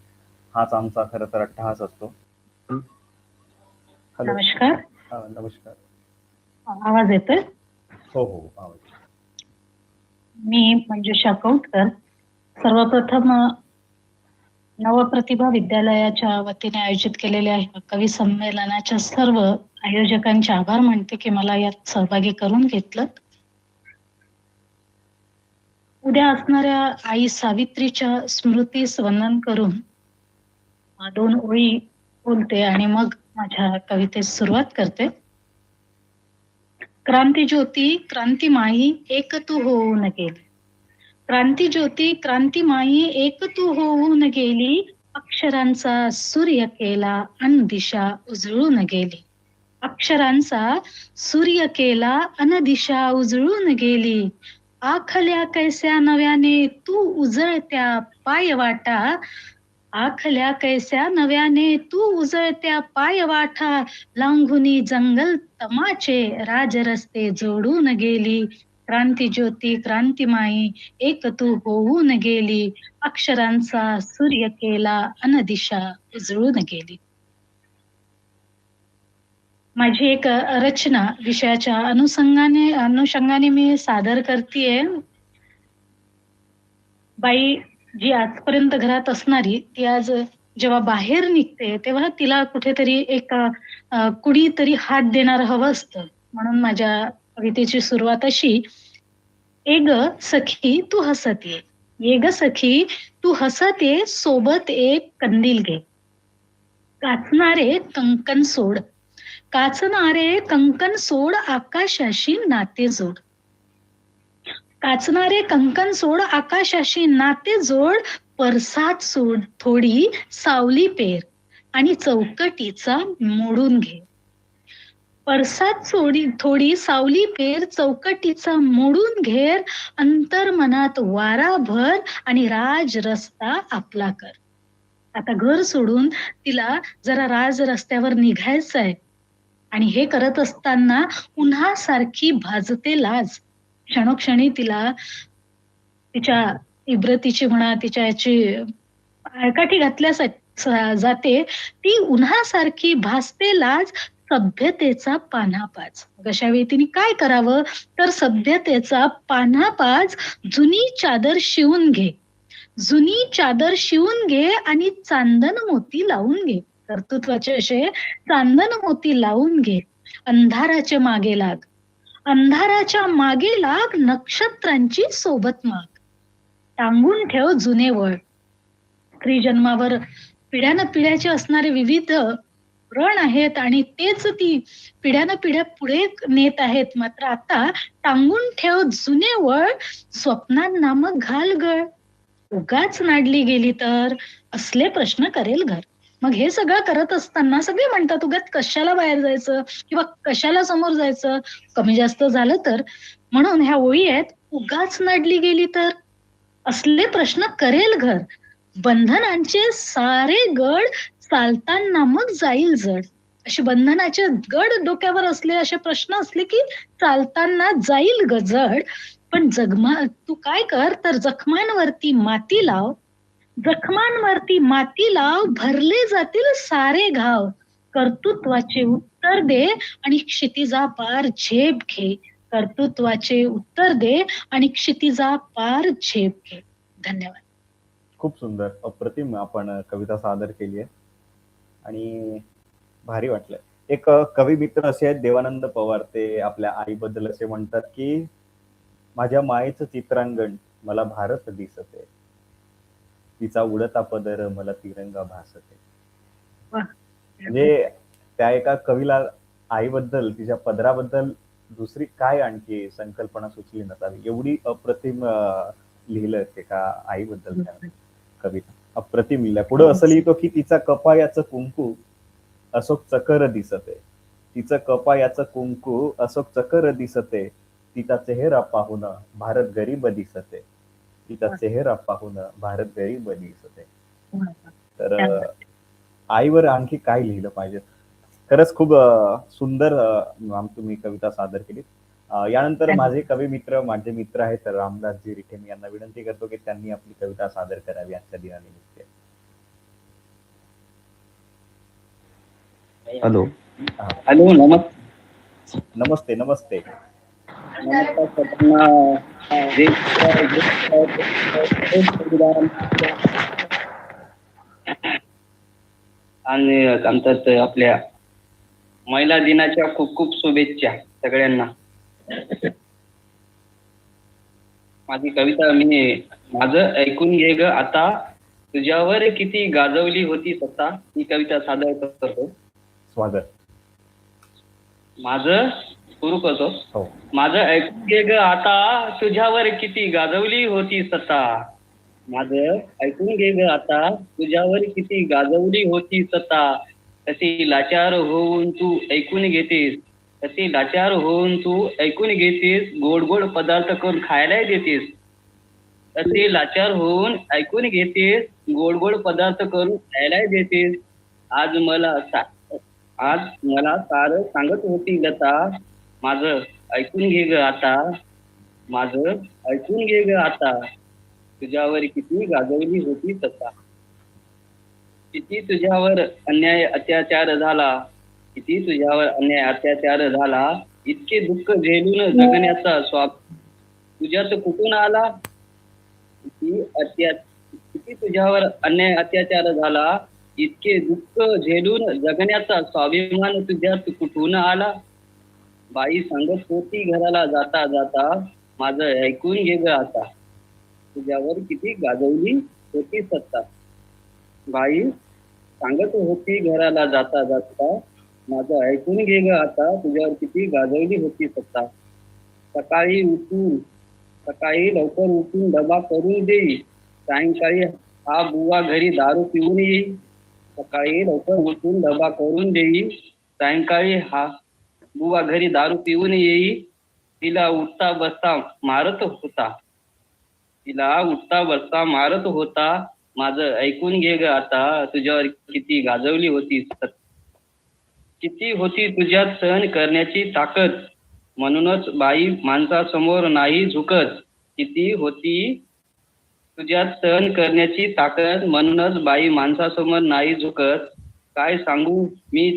हाच आमचा खरं तर अट्टहास असतो. हॅलो. नमस्कार. नमस्कार. आवाज येतोय? हो हो, आवाज. मी मंजुषा कौटकर. सर्वप्रथम नवप्रतिभा विद्यालयाच्या वतीने आयोजित केलेल्या कवी संमेलनाच्या सर्व आयोजकांचे आभार मानते की मला यात सहभागी करून घेतलं. उद्या असणाऱ्या आई सावित्रीच्या स्मृतीस वंदन करून 2 ओळी बोलते आणि मग माझ्या कवितेस सुरुवात करते. क्रांती ज्योती क्रांती माई एक तू होऊन गेली, क्रांती ज्योती क्रांती माई एक तू होऊन गेली, अक्षरांचा सूर्य केला अन दिशा उजळून गेली, अक्षरांचा सूर्य केला अन दिशा उजळून गेली, आखल्या कैस्या नव्याने तू उजळत्या पायवाटा, आखल्या कैस्या नव्याने तू उजळत्या पायवाटा, लांघुनी जंगल तमाचे राजरस्ते जोडून गेली, क्रांती ज्योती क्रांती माई एक तू होऊन गेली, अक्षरांचा सूर्य केला अन दिशा उजळून गेली. माझी एक रचना विषयाच्या अनुषंगाने मी सादर करतेय. बाई जी आजपर्यंत घरात असणारी ती आज जेव्हा बाहेर निघते तेव्हा तिला कुठेतरी एक कुणीतरी हात देणार हवं असतं. म्हणून माझ्या कवितेची सुरुवात अशी, ए ग सखी तू हसत ये ग सखी तू हसत ये, सोबत एक कंदील घे. काचणारे कंकण सोड, काचणारे कंकण सोड, आकाशाशी नाते जोड. काचणारे कंकण सोड, आकाशाशी नाते जोड, परसात सोड थोडी सावली पेर आणि चौकटीचा मोडून घे. परसात सोडी थोडी सावली पेर, चौकटीचा मोडून घेर, अंतर्मनात वारा भर आणि राज रस्ता आपला कर. आता घर सोडून तिला जरा राज रस्त्यावर निघायचंय आणि हे करत असताना उन्हासारखी भाजते लाज. क्षणोक्षणी तिला तिच्या इब्रतीची म्हणा, तिच्या याची आळकाठी घातल्या जाते. ती उन्हासारखी भासते लाज, सभ्यतेचा पान्हापाज. अशा वेळी तिने काय करावं तर सभ्यतेचा पान्हापाज, जुनी चादर शिवून घे, जुनी चादर शिवून घे आणि चांदन मोती लावून घे. कर्तृत्वाचे असे चांदन मोती लावून घे. अंधाराच्या मागे लाग, अंधाराच्या मागे लाग, नक्षत्रांची सोबत माग. टांगून ठेव जुने वळ. स्त्री जन्मावर पिढ्यान पिढ्याचे असणारे विविध रण आहेत आणि तेच ती पिढ्यान पिढ्या पुढे नेत आहेत. मात्र आता टांगून ठेव जुने वळ, स्वप्नांना मग घाल गळ. उगाच नाडली गेली तर असले प्रश्न करेल घर. मग हे सगळं करत असताना सगळे म्हणतात उगाच कशाला बाहेर जायचं किंवा कशाला समोर जायचं, कमी जास्त झालं तर. म्हणून ह्या ओळी आहेत, उगाच नाडली गेली तर असले प्रश्न करेल घर. बंधनांचे सारे गड चालताना मग जाईल जड. असे बंधनाचे गड डोक्यावर असले, असे प्रश्न असले की चालताना जाईल ग जड. पण तू काय कर तर जखमांवरती माती लाव, जखमांवरती माती लाव, भरले जातील सारे घाव. कर्तृत्वाचे उत्तर दे आणि क्षितिजा पार झेप घे. कर्तृत्वाचे उत्तर दे आणि क्षितिजा पार झेप घे. धन्यवाद. खूप सुंदर, अप्रतिम आपण कविता सादर केली आहे आणि भारी वाटलं. एक कवी मित्र असे आहेत देवानंद पवार, ते आपल्या आईबद्दल असे म्हणतात की माझ्या मायेचं चित्रांगण मला भारत दिसते, तिचा उडता पदर मला तिरंगा भासते. म्हणजे त्या एका कवीला आईबद्दल, तिच्या पदराबद्दल दुसरी काय आणखी संकल्पना सुचली नसावी, एवढी अप्रतिम लिहिलं ते का आईबद्दल कविता. अप्रतिम लिहिलं. पुढे असं लिहितो की तिचा कपायाचं कुंकू अशोक चकर दिसते, तिचं कपायाचं कुंकू अशोक चकर दिसते, तिचा चेहरा पाहून भारत गरीब दिसते, तिचा चेहरा पाहून भारत गरीब दिसते. तर आईवर आणखी काय लिहिलं पाहिजे. खरंच खूप सुंदर तुम्ही कविता सादर केली. यानंतर माझे कवी मित्र, माझे मित्र आहेत रामदासजी रिठे, मी यांना विनंती करतो की त्यांनी आपली कविता सादर करावी आजच्या दिनानिमित्त. हॅलो हॅलो, नमस्ते. नमस्ते. आणि आमच्यात आपल्या महिला दिनाच्या खूप खूप शुभेच्छा सगळ्यांना. माझी कविता माझं ऐकून घे ग आता, तुझ्यावर किती गाजवली होती सत्ता, ही कविता सादर करतो. स्वागत. माझं सुरू करतो. हो. माझं ऐकून घे ग आता, तुझ्यावर किती गाजवली होती सत्ता. माझं ऐकून घे ग आता, तुझ्यावर किती गाजवली होती सत्ता. तशी लाचार होऊन तू ऐकून घेतेस, तशी लाचार होऊन तू ऐकून घेतेस, गोड गोड पदार्थ करून खायला देतेस. तशी लाचार होऊन ऐकून घेतेस, गोड गोड पदार्थ करून खायला देतेस. आज मला सारं सांगत होती लता, माझं ऐकून घे ग आता, माझं ऐकून घे ग आता, तुझ्यावर किती गाजवली होती सत्ता. किती तुझ्यावर अन्याय अत्याचार झाला, किती तुझ्यावर अन्याय अत्याचार झाला, इतके दुःख झेलून जगण्याचा स्वाप तुझ्यात कुठून आला. किती तुझ्यावर अन्याय अत्याचार झाला, इतके दुःख झेलून जगण्याचा स्वाभिमान तुझ्यात कुठून आला. बाई सांगत होती घराला जाता जाता, माझं ऐकून घे ग आता, तुझ्यावर किती गाजवली होती सत्ता. बाई सांगत होती घराला जाता जाता, माझं ऐकून घे ग आता, तुझ्यावर किती गाजवली होती सत्ता. सकाळी लवकर उठून डबा करून देई, सायंकाळी हा बुवा घरी दारू पिऊन येई. सकाळी लवकर उठून डबा करून देई, सायंकाळी हा बुवा घरी दारू पिऊन येई. तिला उठता बसता मारत होता, माझं ऐकून घे ग आता, तुझ्यावर किती गाजवली होती किती होती तुझ्यात सहन करण्याची ताकद, म्हणूनच बाई माणसासमोर नाही झुकत. किती होती तुझ्यात सहन करण्याची ताकद, म्हणूनच बाई माणसासमोर नाही झुकत. काय सांगू मी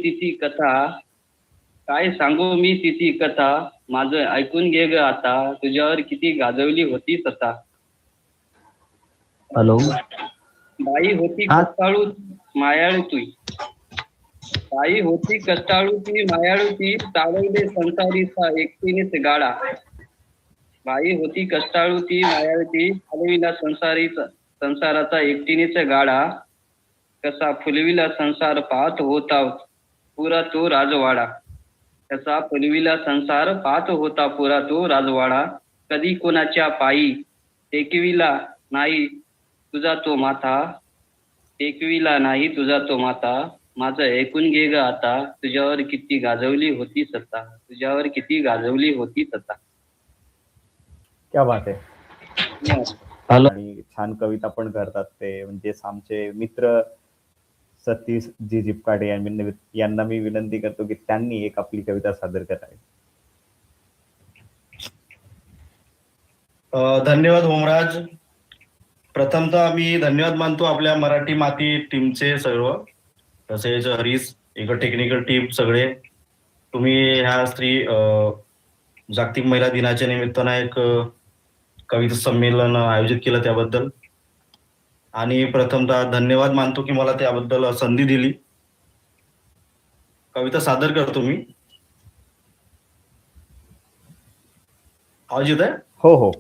तिची कथा, माझं ऐकून घे ग आता, तुझ्यावर किती गाजवली होती सत्ता. हॅलो. बाई होती कष्टाळू मायाळू तुई, बाई होती कष्टाळू ती मायाळू ती, चालवले संसारीचा एकटीनेच गाडा. बाई होती कष्टाळू ती मायाळू ती, चालविला संसाराचा एकटीनेच गाडा. कसा फुलविला संसार पाहत होता पुरा तो राजवाडा. कसा फुलविला संसार पाहत होता पुरा तो राजवाडा. कधी कोणाच्या पायी टेकविला नाही तुझा तो माथा, माझं ऐकून घे ग आता, तुझ्यावर किती गाजवली होती सत्ता. क्या बात आहे. आणि छान कविता पण करतात ते, म्हणजे आमचे मित्र सतीश जी जिपकाडे यांना मी विनंती करतो की त्यांनी एक आपली कविता सादर करावी. धन्यवाद ओमराज. प्रथमतः मी धन्यवाद मानतो आपल्या मराठी माती टीमचे सर्व, तसेच हरीश, एक टेक्निकल टीम सगळे. तुम्ही ह्या जागतिक महिला दिनाच्या निमित्तानं एक कविता संमेलन आयोजित केलं त्याबद्दल, आणि प्रथमतः धन्यवाद मानतो की मला त्याबद्दल संधी दिली. कविता सादर करतो मी. आवाज येत आहे? हो हो.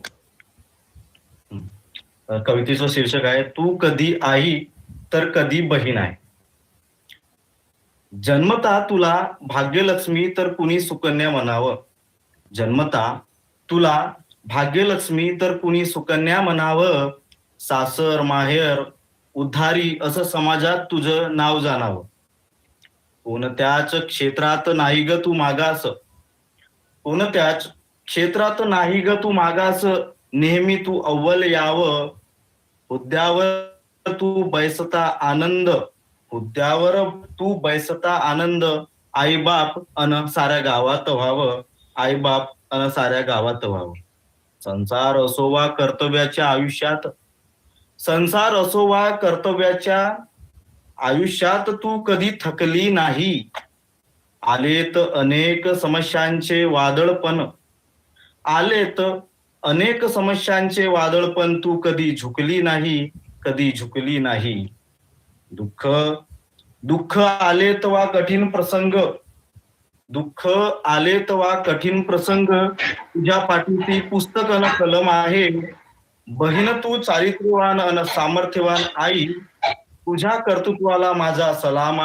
कवितेचं शीर्षक आहे, तू कधी आई तर कधी बहीण आहे. जन्मता तुला भाग्यलक्ष्मी तर कुणी सुकन्या म्हणावं. जन्मता तुला भाग्यलक्ष्मी तर कुणी सुकन्या म्हणावं. सासर माहेर उद्धारी असं समाजात तुझं नाव जाणावं. कोणत्याच क्षेत्रात नाही ग तू मागास, नेहमी तू अव्वल यावं. हुद्द्यावर तू बैसता आनंद, आईबाप अन साऱ्या गावात व्हावं. संसार असोवा कर्तव्याच्या आयुष्यात तू कधी थकली नाही. आलेत अनेक समस्यांचे वादळपण, तू कधी झुकली नाही. दुःख आले तवा कठीण प्रसंग, तुझ्या पाठीशी पुस्तक अन कलम आहे. बहीण तू चारित्र्यवान अन सामर्थ्यवान आई, तुझ्या कर्तृत्वाला माझा सलाम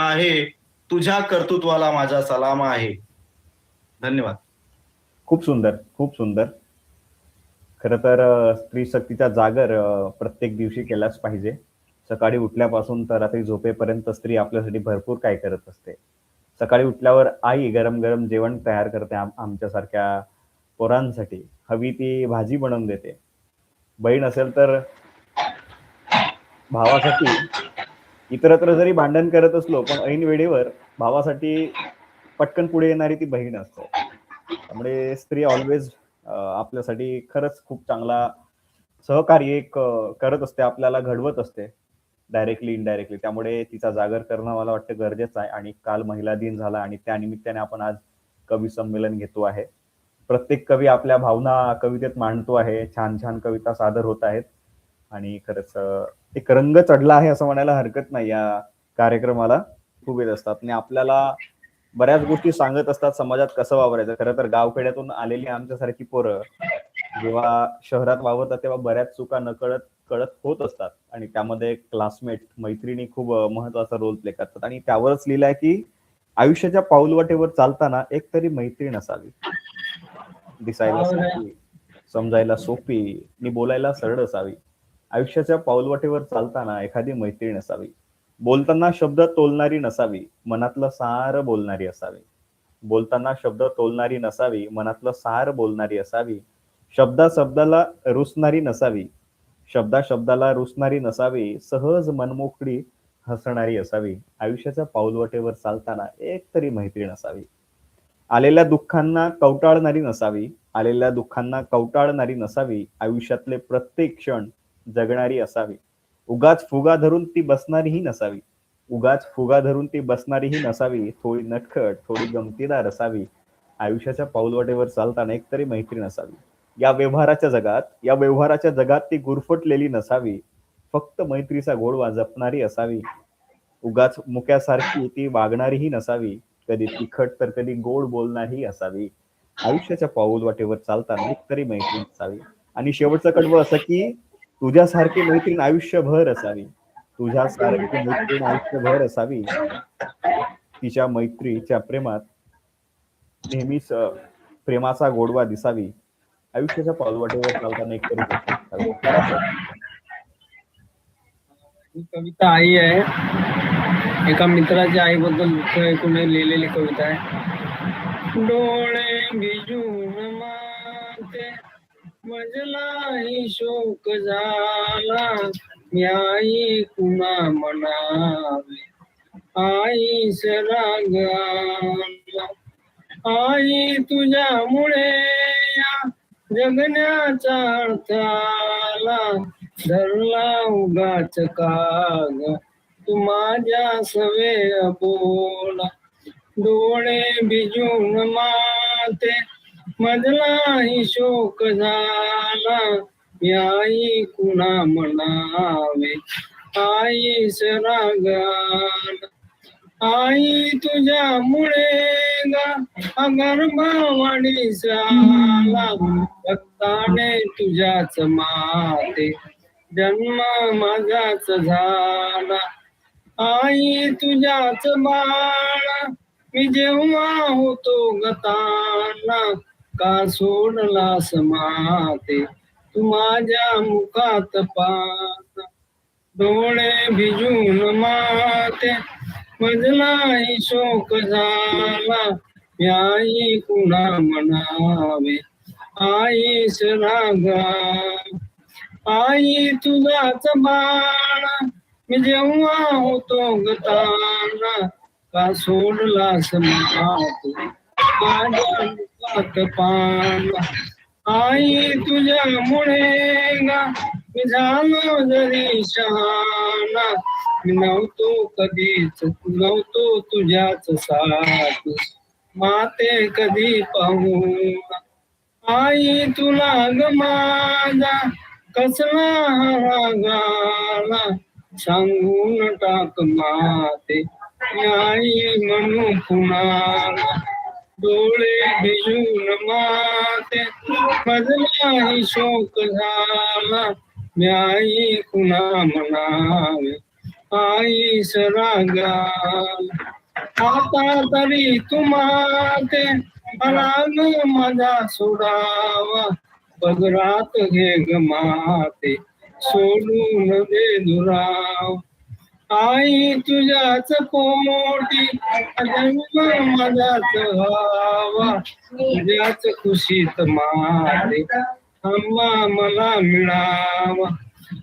आहे. धन्यवाद. खूप सुंदर, खूप सुंदर. खरं तर स्त्री शक्तीचा जागर प्रत्येक दिवशी केलाच पाहिजे. सकाळी उठल्यापासून तर रात्री झोपेपर्यंत स्त्री आपल्यासाठी भरपूर काय करत असते. सकाळी उठल्यावर आई गरम गरम जेवण तयार करते आमच्यासारख्या पोरांसाठी, हवी ती भाजी बनवून देते. बहीण असेल तर भावासाठी इतरत्र जरी भांडण करत असलो, पण ऐन वेळेवर भावासाठी पटकन पुढे येणारी ती बहीण असते. त्यामुळे स्त्री ऑलवेज आपल्यासाठी खरंच खूप चांगला सहकार्य करत असते, आपल्याला घडवत असते डायरेक्टली इनडायरेक्टली. त्यामुळे तिचा जागर करणं मला वाटतं गरजेचं आहे. आणि काल महिला दिन झाला आणि त्या निमित्ताने आपण आज कवी संमेलन घेतो आहे. प्रत्येक कवी आपल्या भावना कवितेत मांडतो आहे. छान छान कविता सादर होत आहेत. आणि खरंच एक रंग चढला आहे असं म्हणायला हरकत नाही. या कार्यक्रमाला खूप येत असतात आणि आपल्याला बऱ्याच गोष्टी सांगत असतात समाजात कसं वावरायचं. खरं तर गावखेड्यातून आलेली आमच्यासारखी पोरं जेव्हा शहरात वावरतात तेव्हा बऱ्याच चुका नकळत कळत होत असतात आणि त्यामध्ये क्लासमेट मैत्रिणी खूप महत्वाचा रोल प्ले करतात. आणि त्यावरच लिहिलंय की आयुष्याच्या पाऊलवाटेवर चालताना एक तरी मैत्रीण असावी, दिसायला सोपी, समजायला सोपी आणि बोलायला सरळ असावी. आयुष्याच्या पाऊलवाटेवर चालताना एखादी मैत्रीण असावी, बोलताना शब्द तोलणारी नसावी, मनातलं सार बोलणारी असावी. बोलताना शब्द तोलणारी नसावी, मनातलं सार बोलणारी असावी. शब्दा शब्दाला रुसणारी नसावी, शब्दा शब्दाला रुसणारी नसावी. सहज मनमोकळी हसणारी असावी. आयुष्याच्या पाऊलवाटेवर चालताना एक तरी मैत्रीण असावी. आलेल्या दुःखांना कवटाळणारी नसावी, आलेल्या दुःखांना कवटाळणारी नसावी. आयुष्यातले प्रत्येक क्षण जगणारी असावी. उगाच फुगा धरून ती बसणारीही नसावी, उगाच फुगा धरून ती बसणारीही नसावी. थोडी नटखट, थोडी गमतीदार असावी. आयुष्याच्या पाऊलवाटेवर चालताना एक तरी मैत्रीण असावी. या व्यवहाराच्या जगात ती गुरफटलेली नसावी. फक्त मैत्रीचा गोडवा जपणारी असावी. उगाच मुक्यासारखी ती वागणारीही नसावी. कधी तिखट तर कधी गोड बोलणारी असावी. आयुष्याच्या पाऊलवाटेवर चालताना एक तरी मैत्रीण असावी. आणि शेवटचं कडवं असं की तुझ्यासारखी मैत्रीण आयुष्यभर असावी, तुझ्यासारखी मैत्रीण आयुष्यभर असावी. तिच्या मैत्रीच्या प्रेमात नेहमीच प्रेमाचा गोडवा दिसावी. आयुष्याच्या पाऊलवाटेवर चालताना एक तरी असावी. ही कविता आई आहे, एका मित्राच्या आईबद्दल दुःख ऐकून लिहिलेली कविता आहे. डोळे भिजून माते मजलाही शोक झाला, आई कुणा म्हणावे आईस राग आला. आई तुझ्यामुळे या जगण्याचा अर्थ आला, धरला उगाच काग तू माझ्या सवे बोला. डोळे भिजून माते मजलाही शोक झाला, आई कुणा म्हणावे आईस राग आला. आई तुझ्यामुळे गा गर्भवाढीस आला, रक्ताने तुझ्याच माते जन्म माझाच झाला. आई तुझ्याच बाळा मी जेव्हा होतो गताना, का सोडलास माते तू माझ्या मुखात पाहता. डोळे भिजून माते मजलाही शोक झाला, आई कुणा म्हणावे आईस राग. आई तुझाच बाळा मी जेव्हा होतो गताना, का सोडलास माते माझ्या मुखात पाहता. आई तुझ्यामुळे गा मी झालो जरी शहाणा, मी नव्हतो तुझ्याच साथ माते कधी पाहू. आई तुला ग माझा कसला रागाला, सांगून टाक माते आई म्हणू कुणाला. डोळे भिजून माते मजलाही शोक झाला, आई कुणा म्हणावे आईस राग आला. आता तरी तुम्हाते राग माझा सोडावा, पदरात घे ग माते सोडून दे दुराव. आई तुझ्याच पोटी जन्म माझाच व्हावा, तुझ्याच खुशीत माते आम्हा मला मिळावा.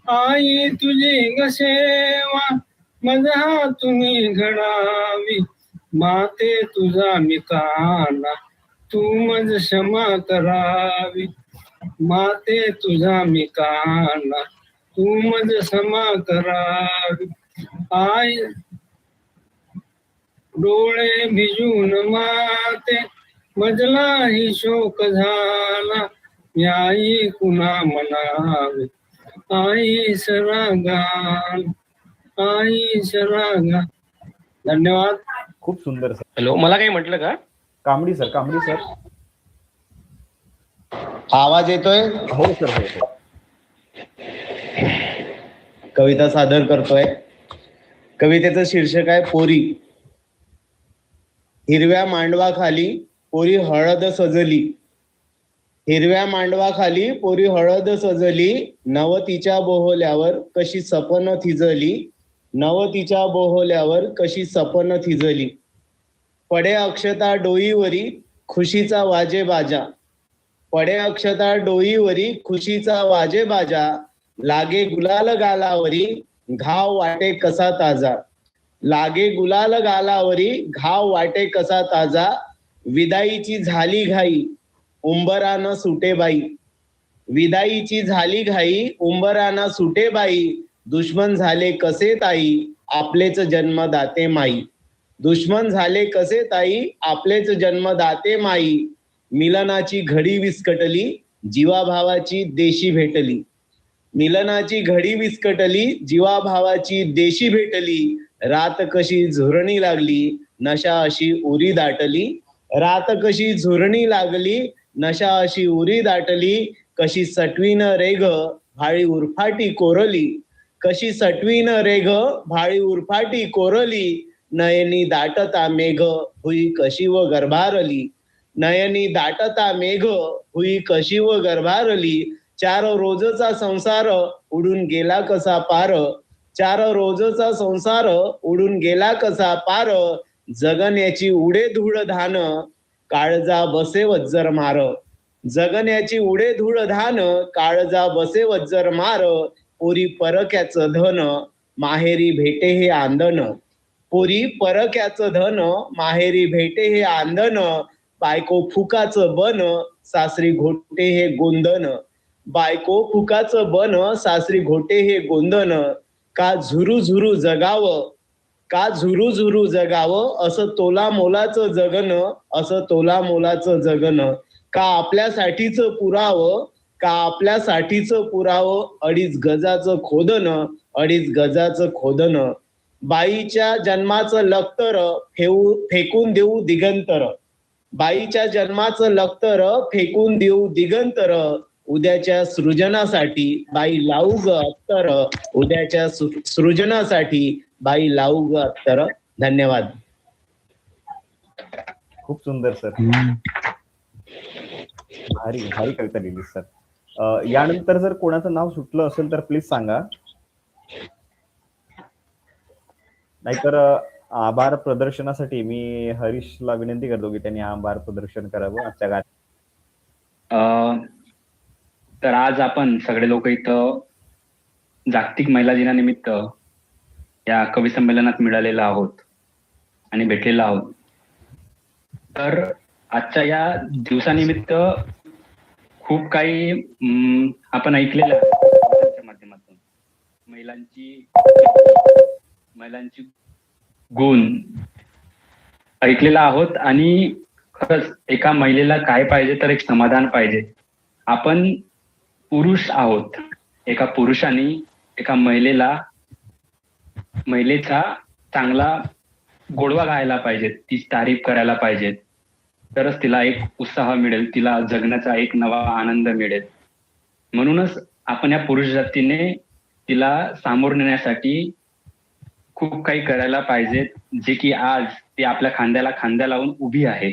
आई तुझी ग सेवा माझा तुम्ही घडावी, माते तुझा मी काना तू मज क्षमा करावी. माते तुझा मी काना तू मज क्षमा करावी. आई डोळे भिजून माते मजलाही शोक झाला, आई कुणा म्हणावे आईस रागान आईस रागान. धन्यवाद. खूप सुंदर सर. हॅलो, मला काही म्हटलं का? कांबडी सर. आवाज येतोय? हो सर, हो. कविता सादर करतोय. कवितेचं शीर्षक आहे पोरी. हिरव्या मांडवाखाली पोरी हळद सजली. हिरव्या मांडवाखाली पोरी हळद सजली. नवतीच्या बोहल्यावर कशी सपन थिजली. नवतीच्या बोहल्यावर कशी सपन थिजली. पडे अक्षता डोईवरी खुशीचा वाजे बाजा. पडे अक्षता डोईवरी खुशीचा वाजे बाजा. लागे गुलाल गालावरी घाव वाटे कसा ताजा. लागे गुलाल गालावरी घाव वाटे कसा ताजा. विदाईची झाली घाई उंबरानं सुटे बाई. विदाईची झाली घाई उंबरानं सुटे बाई. दुश्मन झाले कसे ताई आपलेच जन्मदाते माई. दुश्मन झाले कसे ताई आपलेच जन्मदाते माई. मिलनाची घडी विस्कटली जीवाभावाची देशी भेटली. मिलनाची घडी विस्कटली जीवाभावाची देशी भेटली. रात कशी झुरणी लागली नशा अशी उरी दाटली. रात कशी झुरणी लागली नशा अशी उरी दाटली. कशी सटवीन रेघ भाळी उरफाटी कोरली. कशी सटवीन रेघ भाळी उरफाटी कोरली. नयनी दाटता मेघ हुई कशी व गर्भारली. नयनी दाटता मेघ हुई कशी व गर्भारली. चार रोजचा संसार उडून गेला कसा पार. चार रोजचा संसार उडून गेला कसा पार. जगण्याची उडे धूळ धान काळजा बसे वज्जर मार. जगण्याची उडे धूळ धान काळजा बसे वज्जर मार. पोरी परक्याचं धन माहेरी भेटे हे आंदन. पोरी परक्याचं धन माहेरी भेटे हे आंदन. बायको फुकाचं बन सासरी घोटे हे गोंदन. बायको फुकाचं बन सासरी घोटे हे गोंदन. का झुरू झुरू जगावं का झुरू झुरू जगावं असं तोला मोलाचं जगन. असं तोला मोलाचं जगन. का आपल्यासाठीच पुरावं का आपल्यासाठीच पुरावं. अडीच गजाचं खोदन अडीच गजाचं खोदन. बाईच्या जन्माचं लखतर फेकून देऊ दिगंतर. बाईच्या जन्माचं लखतर फेकून देऊ दिगंतर. उद्याच्या सृजनासाठी बाई लावू ग अत्तर. उद्याच्या सृजनासाठी बाई लावू ग अत्तर. धन्यवाद. खूप सुंदर सर. भारी भारी कविता लिहिली सर. यानंतर जर कोणाचं नाव सुटलं असेल तर प्लीज सांगा. नाहीतर आभार प्रदर्शनासाठी मी हरीशला विनंती करतो की त्यांनी आभार प्रदर्शन करावं आजच्या गाण्यात. तर आज आपण सगळे लोक इथं जागतिक महिला दिनानिमित्त या कवी संमेलनात मिळालेलो आहोत आणि भेटलेलो आहोत. तर आजच्या या दिवसानिमित्त खूप काही आपण ऐकलेलं आहे माध्यमातून. महिलांची गुण ऐकलेला आहोत. आणि खरंच एका महिलेला काय पाहिजे तर एक समाधान पाहिजे. आपण पुरुष आहोत. एका पुरुषाने एका महिलेचा चांगला गोडवा गायला पाहिजे. ती तारीफ करायला पाहिजे. तरच तिला एक उत्साह मिळेल. तिला जगण्याचा एक नवा आनंद मिळेल. म्हणूनच आपण या पुरुष जातीने तिला सामोर नेण्यासाठी खूप काही करायला पाहिजे. जे की आज ती आपल्या खांद्याला खांद्या लावून उभी आहे.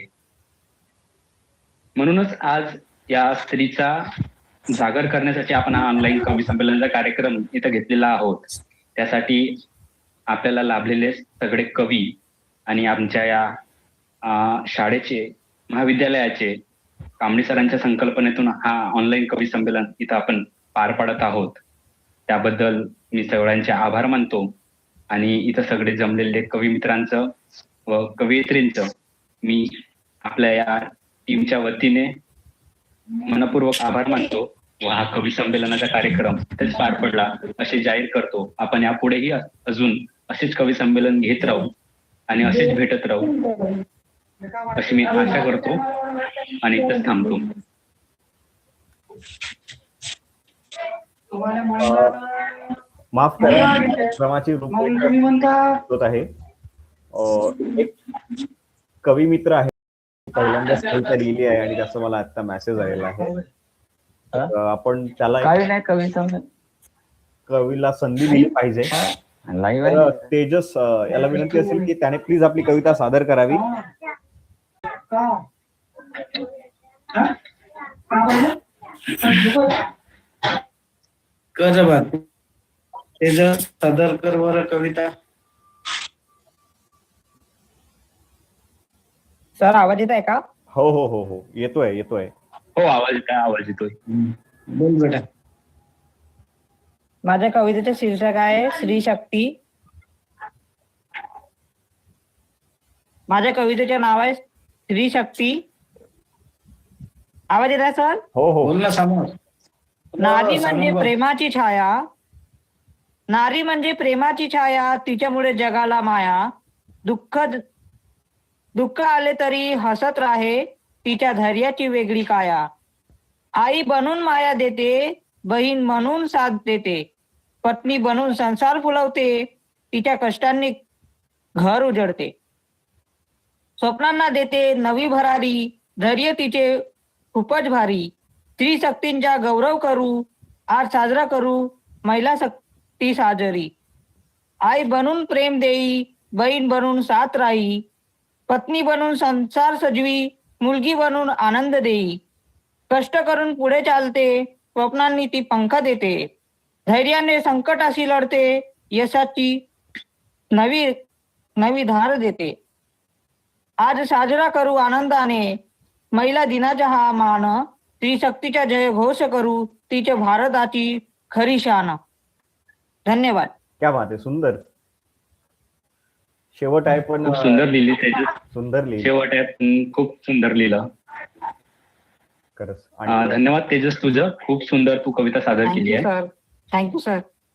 म्हणूनच आज या स्त्रीचा जागर करण्यासाठी आपण हा ऑनलाईन कवी संमेलनाचा कार्यक्रम इथं घेतलेला आहोत. त्यासाठी आपल्याला लाभलेले सगळे कवी आणि आमच्या या शाळेचे महाविद्यालयाचे कांबळी सरांच्या संकल्पनेतून हा ऑनलाईन कवी संमेलन इथं आपण पार पाडत आहोत. त्याबद्दल मी सगळ्यांचे आभार मानतो. आणि इथं सगळे जमलेले कवी मित्रांचं व कवयित्रींचं मी आपल्या या टीमच्या वतीने मनपूर्वक आभार मानतो. व हा कवी संमेलनाचा कार्यक्रम इथेच पार पडला असे जाहीर करतो. आपण यापुढेही अजून असेच कवी संमेलन घेत राहू आणि असेच भेटत राहू अशी मी आशा करतो आणि इथंच थांबतो. माफ करा, श्रमाची होत आहे. एक कवी मित्र आहे, पहिल्यांदाच कविता लिहिली आहे आणि त्याचा मला आता मेसेज आलेला आहे. आपण त्याला कवीला संधी दिली पाहिजे. तर तेजस याला विनंती असेल की त्याने प्लीज आपली कविता सादर करावी. कर बात तेजस सादर कर बरं कविता. सर आवाज येत आहे का? हो हो हो हो येतोय येतोय. हो आवाज येतोय. बोल बेटा. माझ्या कवितेचे शीर्षक आहे स्त्री शक्ती. माझ्या कवितेचे नाव आहे स्त्री शक्ती. आवाज येत आहे सर? हो हो बोल ना समोर. नारी म्हणजे प्रेमाची छाया. नारी म्हणजे प्रेमाची छाया, तिच्यामुळे जगाला माया. दुःख आले तरी हसत राहे, तिच्या धैर्याची वेगळी काया. आई बनून माया देते, बहीण म्हणून साथ देते, पत्नी बनून संसार फुलवते, तिच्या कष्टांनी घर उजळते. स्वप्नांना देते नवी भरारी, धैर्य तिचे खूपच भारी. स्त्री शक्तींचा गौरव करू, आज साजरा करू महिला शक्ती साजरी. आई बनून प्रेम देई, बहीण बनून साथ राही, पत्नी बनून संसार सजवी, मुलगी बनून आनंद देई. कष्ट करून पुढे चालते, स्वप्नांनी ती पंख देते, धैर्याने संकटाशी लढते, यशाची नवी धार देते. आज साजरा करू आनंदाने महिला दिनाचा हा मान, स्त्री शक्तीचा जय घोष करू, तिचे भारताची खरी शान. धन्यवाद. क्या बात आहे, सुंदर. शेवट आहे पण खूप सुंदर लिहिली तेजस. सुंदर लिहिली. शेवट आहे खूप सुंदर लिहिलं. खरंच. धन्यवाद तेजस तुझं. खूप सुंदर तू कविता सादर केली आहे. Thank you sir.